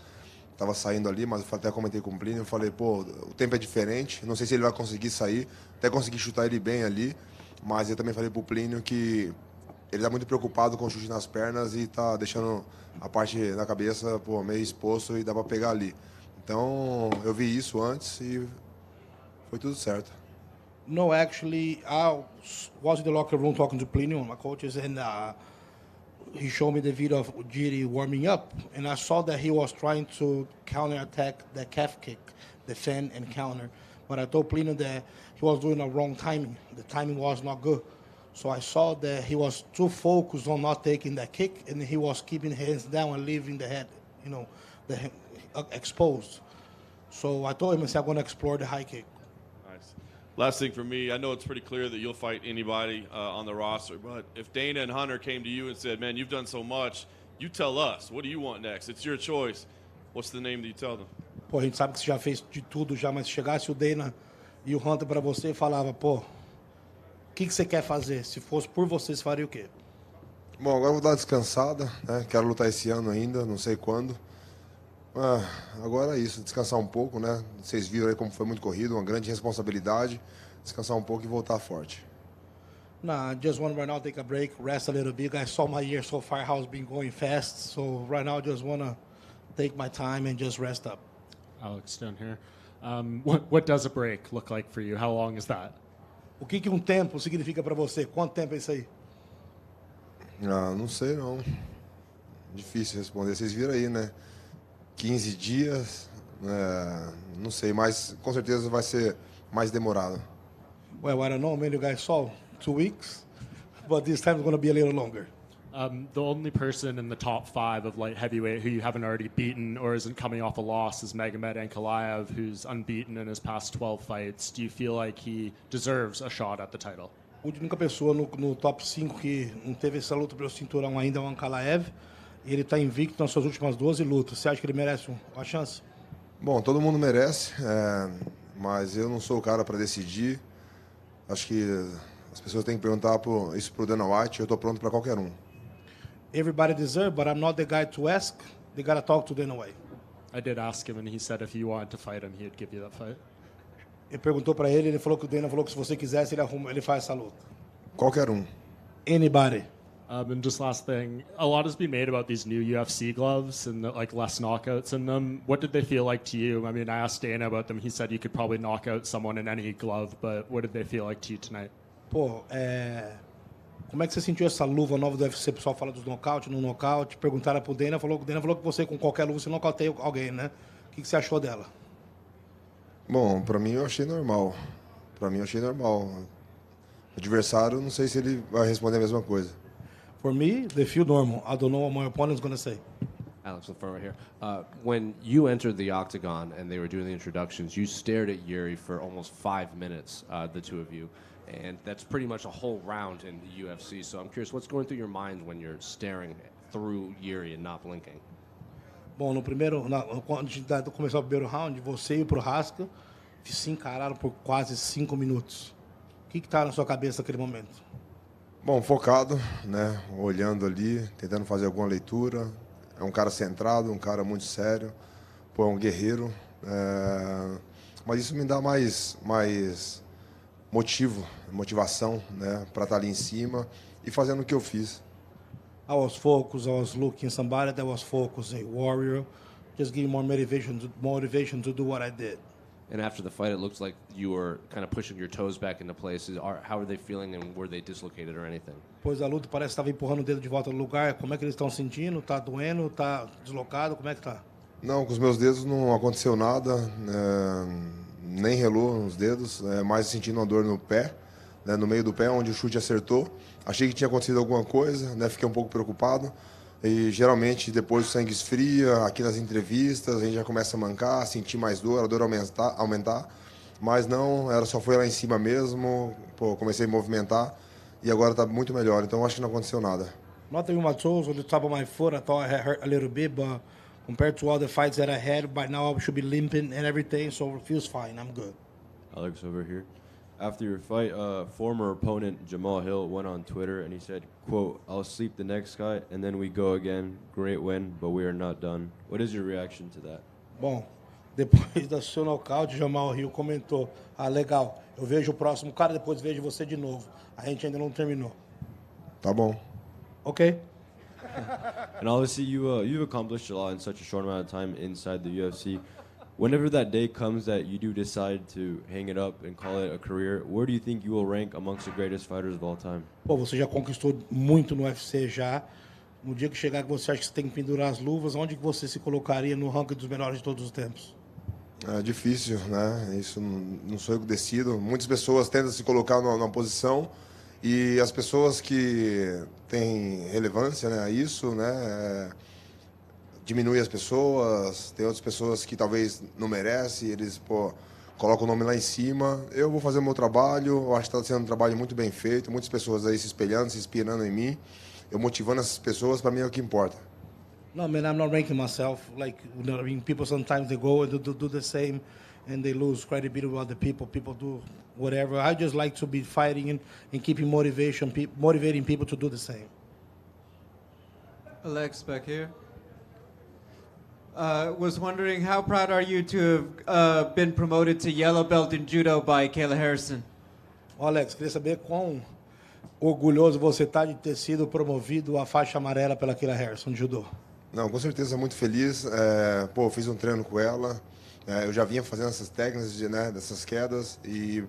S9: estava saindo ali, mas eu até comentei com o Plínio, eu falei, pô, o tempo é diferente, não sei se ele vai conseguir sair, até consegui chutar ele bem ali, mas eu também falei pro Plínio que ele está muito preocupado com o chute nas pernas e está deixando a parte da cabeça, pô, meio exposto e dá para pegar ali. Então eu vi isso antes e foi tudo certo.
S6: No, actually, I was in the locker room talking to Plinio, my coaches, and he showed me the video of Ujiri warming up, and I saw that he was trying to counterattack the calf kick, defend and counter. But I told Plinio that he was doing a wrong timing. The timing was not good. So I saw that he was too focused on not taking that kick, and he was keeping his hands down and leaving the head, exposed. So I told him, I said, I'm going to explore the high kick.
S2: Nice. Last thing for me, I know it's pretty clear that you'll fight anybody on the roster, but if Dana and Hunter came to you and said, man, you've done so much, you tell us, what do you want next? It's your choice. What's the name that you tell them?
S6: Pô, a gente sabe que você já fez de tudo já, mas se chegasse o Dana e o Hunter para você e falava, pô, o que você quer fazer? Se fosse por você, você faria o quê?
S9: Bom, agora eu vou dar uma descansada, né? Quero lutar esse ano ainda, não sei quando. Agora é isso, descansar um pouco, né? Vocês viram aí como foi muito corrido, uma grande responsabilidade. Descansar um pouco e voltar forte.
S6: Nah, I just want right now to take a break, rest a little bit. I saw my year so far how it's been going fast, so right now I just want to take my time and just rest up.
S5: Alex, down here. What does a break look like for you? How long is that?
S6: O que tempo significa para você? Quanto tempo é isso aí?
S9: Não sei não. Difícil responder. Vocês viram aí, né? 15 dias, não sei, mas com certeza vai ser mais demorado.
S6: Well, I don't know, man, you guys saw 2 weeks, but this time it's going to be a little longer.
S5: The only person in the top 5 of light heavyweight who you haven't already beaten or isn't coming off a loss is Magomed Ankalaev, who's unbeaten in his past 12 fights. Do you feel like he deserves a shot at the title?
S6: A única pessoa no top 5 que não teve essa luta pelo cinturão ainda é o Ankalaev. E ele está invicto nas suas últimas 12 lutas. Você acha que ele merece uma chance?
S9: Bom, todo mundo merece, mas eu não sou o cara para decidir. Acho que as pessoas têm que perguntar isso pro Dana White. Eu estou pronto para qualquer um.
S6: Everybody deserves, but I'm not the guy to ask. They gotta talk to Dana White.
S5: I did ask him, and he said if you wanted to fight him, he'd give you that fight.
S6: Ele perguntou para ele, ele falou que o Dana falou que se você quisesse, ele faz essa luta.
S9: Qualquer um.
S6: Anybody.
S5: And just last thing, a lot has been made about these new UFC gloves and like less knockouts in them. What did they feel like to you? I mean, I asked Dana about them. He said you could probably knock out someone in any glove, but what did they feel like to you tonight?
S6: Pô, como é que você sentiu essa luva nova do UFC? O pessoal fala dos nocaute, no nocaute. Perguntaram pro Dana, o Dana falou que você com qualquer luva você nocauteia alguém, né? O que você achou dela?
S9: Bom, para mim eu achei normal. O adversário, não sei se ele vai responder a mesma coisa.
S6: For me, they feel normal. I don't know what my opponent's going to say.
S3: Alex, in front right here. When you entered the octagon and they were doing the introductions, you stared at Yuri for almost 5 minutes, the two of you. And that's pretty much a whole round in the UFC. So I'm curious, what's going through your mind when you're staring through Yuri and not blinking?
S6: Bom, quando começou o primeiro round, você e o Prohaska se encararam por quase 5 minutos. O que está na sua cabeça naquele momento?
S9: Bom, focado, né? Olhando ali, tentando fazer alguma leitura. É um cara centrado, um cara muito sério. Pô, é um guerreiro. Mas isso me dá mais motivação, né? Para estar ali em cima e fazendo o que eu fiz.
S6: I was focused. I was looking somebody that was focused, a warrior, just giving more motivation to do what I did.
S3: And after the fight, it looks like you were kind of pushing your toes back into place. How are they feeling, and were they dislocated or anything?
S6: Pois a luta parece que estava empurrando o dedo de volta no lugar. Como é que eles estão sentindo? Tá doendo? Tá deslocado? Como é que tá?
S9: Não, com os meus dedos não aconteceu nada, nem relou os dedos, mais sentindo uma dor no pé, né, no meio do pé, onde o chute acertou. Achei que tinha acontecido alguma coisa, né, fiquei um pouco preocupado. E geralmente depois o sangue esfria, aqui nas entrevistas a gente já começa a mancar, sentir mais dor, a dor aumentar. Mas não, só foi lá em cima mesmo, pô, comecei a movimentar e agora está muito melhor, então acho que não aconteceu nada.
S6: Nothing in my toes, on the top of my foot, I thought I had hurt a little bit, but compared to all the fights that I had, by now I should be limping and everything, so it feels fine, I'm good.
S8: Alex over here. After your fight, former opponent Jamal Hill went on Twitter and he said, quote, "I'll sleep the next guy and then we go again. Great win, but we are not done." What is your reaction to that?
S6: Bom, depois do seu nocaute, Jamal Hill comentou, legal, eu vejo o próximo cara, depois vejo você de novo. A gente ainda não terminou.
S9: Tá bom.
S6: Ok.
S8: And obviously you've accomplished a lot in such a short amount of time inside the UFC. Whenever that day comes that you do decide to hang it up and call it a career, where do you think you will rank amongst the greatest fighters of all time?
S6: Pô, você já conquistou muito no UFC já. No dia que chegar que você acha que você tem que pendurar as luvas, onde que você se colocaria no ranking dos melhores de todos os tempos?
S9: É difícil, né? Isso não sou eu que decido. Muitas pessoas tentam se colocar numa posição E as pessoas que têm relevância, né, a isso, né, diminui as pessoas, tem outras pessoas que talvez não merecem, eles colocam o nome lá em cima. Eu vou fazer o meu trabalho, eu acho que está sendo um trabalho muito bem feito, muitas pessoas aí se espelhando, se inspirando em mim, eu motivando essas pessoas, para mim é o que importa.
S6: No, man, I'm not ranking myself. Like, you know, I mean, people sometimes they go and do the same, and they lose credibility with other people. People do whatever. I just like to be fighting and keeping motivating people to do the same.
S10: Alex, back here. Was wondering, how proud are you to have been promoted to yellow belt in judo by Kayla Harrison?
S6: Alex, queria saber quão orgulhoso você está de ter sido promovido à faixa amarela pela Kayla Harrison de judô.
S9: Não, com certeza, muito feliz. Eu fiz um treino com ela. Eu já vinha fazendo essas técnicas, né, dessas quedas e,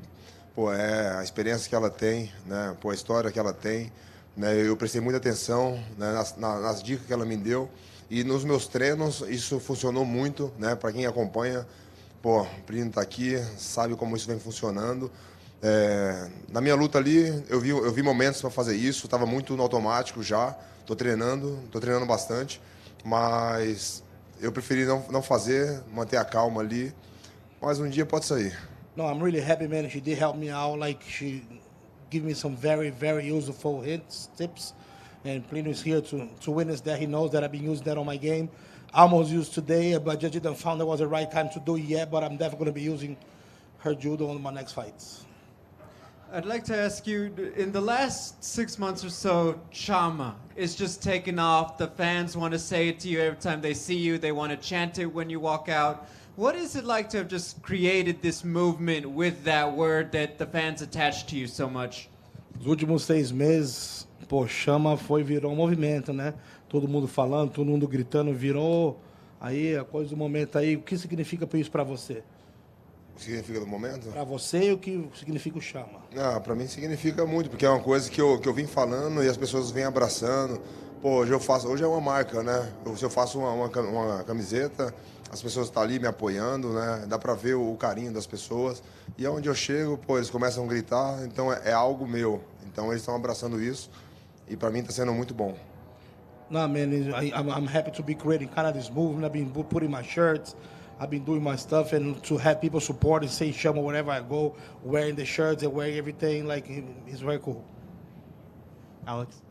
S9: a experiência que ela tem, né, a história que ela tem, né, eu prestei muita atenção, né, nas dicas que ela me deu e nos meus treinos isso funcionou muito, né, para quem acompanha. O Primo está aqui, sabe como isso vem funcionando. Na minha luta ali, eu vi momentos para fazer isso, estava muito no automático já, estou treinando bastante. Mas eu preferi não fazer, manter a calma ali, mas um dia pode sair.
S6: No, I'm really happy, man. She did help me out. Like, she gave me some very, very useful hints, tips. And Plino is here to witness that. He knows that I've been using that on my game. I almost used today, but just didn't found that was the right time to do it yet. But I'm definitely going to be using her judo on my next fights.
S10: I'd like to ask you, in the last 6 months or so, Chama is just taken off. The fans want to say it to you every time they see you. They want to chant it when you walk out. What is it like to have just created this movement with that word that the fans attach to you so much?
S6: Os últimos 6 meses, Chama virou um movimento, né? Todo mundo falando, todo mundo gritando, virou aí a coisa do momento aí. O que significa isso para você?
S9: O que significa do momento?
S6: Para você, o que significa o Chama?
S9: Para mim significa muito, porque é uma coisa que eu vim falando e as pessoas vêm abraçando. Hoje é uma marca, né? Se eu faço uma camiseta, as pessoas estão ali me apoiando, né? Dá para ver o carinho das pessoas. E aonde eu chego, eles começam a gritar, então é algo meu. Então eles estão abraçando isso e para mim está sendo muito bom.
S6: No, man, I'm happy to be creating kind of this movement. I've been putting my shirts. I've been doing my stuff, and to have people support and say Chama wherever I go, wearing the shirts and wearing everything, like, it's very cool.
S14: Alex,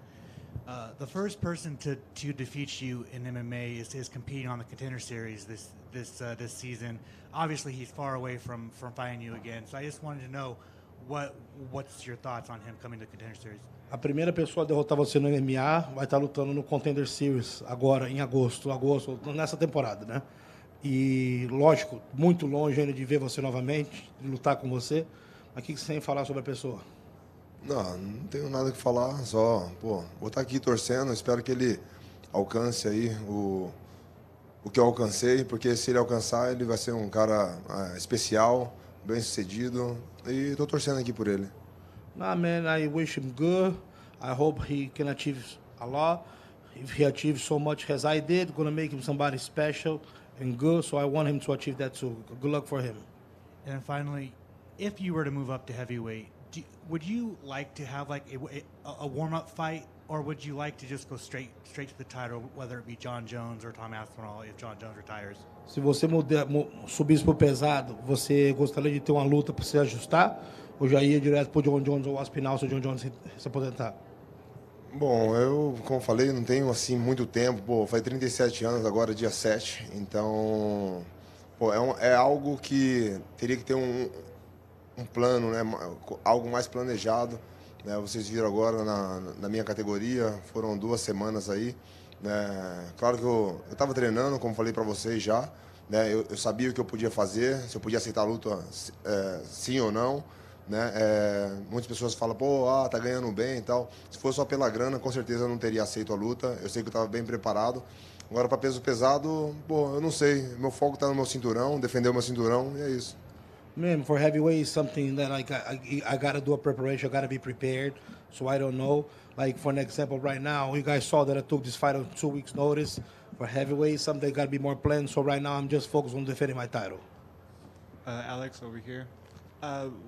S14: the first person to defeat you in MMA is competing on the Contender Series this season. Obviously, he's far away from fighting you again. So I just wanted to know what's your thoughts on him coming to the Contender Series.
S6: A primeira pessoa a derrotar você no MMA vai estar lutando no Contender Series agora em agosto, nessa temporada, né? E, lógico, muito longe ainda de ver você novamente, de lutar com você. Mas o que você tem a falar sobre a pessoa?
S9: Não tenho nada que falar, só, vou estar aqui torcendo, espero que ele alcance aí o que eu alcancei, porque se ele alcançar, ele vai ser um cara especial, bem sucedido, e estou torcendo aqui por ele.
S6: Man, I wish him good. I hope he can achieve a lot. If he achieves so much as I did, gonna make him somebody special and good, so I want him to achieve that too. Good luck for him.
S14: And finally, if you were to move up to heavyweight, would you like to have like a warm-up fight, or would you like to just go straight to the title, whether it be John Jones or Tom Aspinall if John Jones retires?
S6: Se você subisse pro pesado, você gostaria de ter uma luta para se ajustar, ou já ia direto pro John Jones ou Aspinall se o John Jones se aposentar?
S9: Bom, eu, como falei, não tenho assim muito tempo. Faz 37 anos agora, dia 7. Então, é algo que teria que ter um plano, né? Algo mais planejado. Né? Vocês viram agora na minha categoria, foram 2 semanas aí. Né? Claro que eu estava treinando, como falei para vocês já. Né? Eu sabia o que eu podia fazer, se eu podia aceitar a luta sim ou não. Né? Muitas pessoas falam, tá ganhando bem e tal. Se fosse só pela grana, com certeza eu não teria aceito a luta. Eu sei que eu estava bem preparado. Agora, para peso pesado, eu não sei. Meu foco está no meu cinturão, defender o meu cinturão, e é isso.
S6: Man, for heavyweight is something that I gotta do a preparation. I gotta be prepared. So I don't know. Like, for an example, right now, you guys saw that I took this fight on 2 weeks' notice. For heavyweight, something gotta be more planned. So right now, I'm just focused on defending my title.
S4: Alex, over here.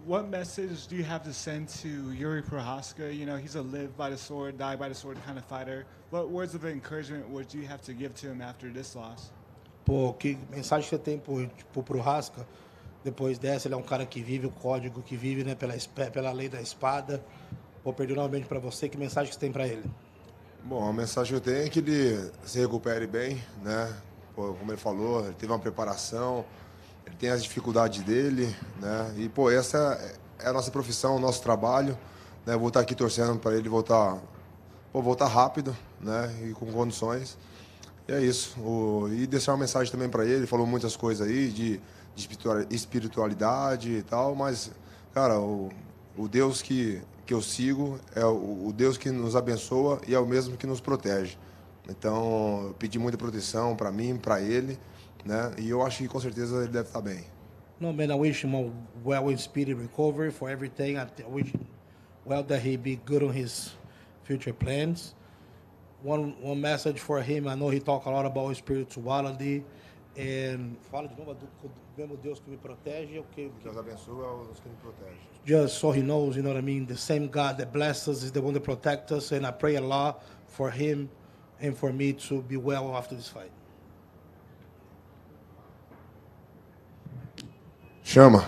S4: What message do you have to send to Yuri Prochazka? You know, he's a live by the sword, die by the sword kind of fighter. What words of encouragement would you have to give to him after this loss?
S6: Pô, que mensagem você tem pro Prochazka? Depois dessa, ele é um cara que vive o código, que vive, né, pela lei da espada. Pô, perdeu novamente para você. Que mensagem você tem para ele?
S9: Bom, a mensagem que eu tenho é que ele se recupere bem, né? Pô, como ele falou, ele teve uma preparação, ele tem as dificuldades dele, né? E, pô, essa é a nossa profissão, o nosso trabalho, né? Vou estar aqui torcendo para ele voltar rápido, né? E com condições. E é isso. E deixar uma mensagem também para ele. Ele falou muitas coisas aí de espiritualidade e tal, mas, cara, o Deus que eu sigo é o Deus que nos abençoa e é o mesmo que nos protege. Então, eu pedi muita proteção para mim, para ele, né? E eu acho que com certeza ele deve estar bem.
S6: No, man, I wish him a well and speedy recovery for everything. I wish him well that he be good on his future plans. One message for him, I know he talk a lot about spirituality. And fala de novo, do mesmo Deus que me protege. Que
S9: Deus abençoa é o Deus que me protege.
S6: Just so he knows, you know what I mean? The same God that blesses us is the one that protects us. And I pray a lot for him and for me to be well after this fight.
S9: Chama.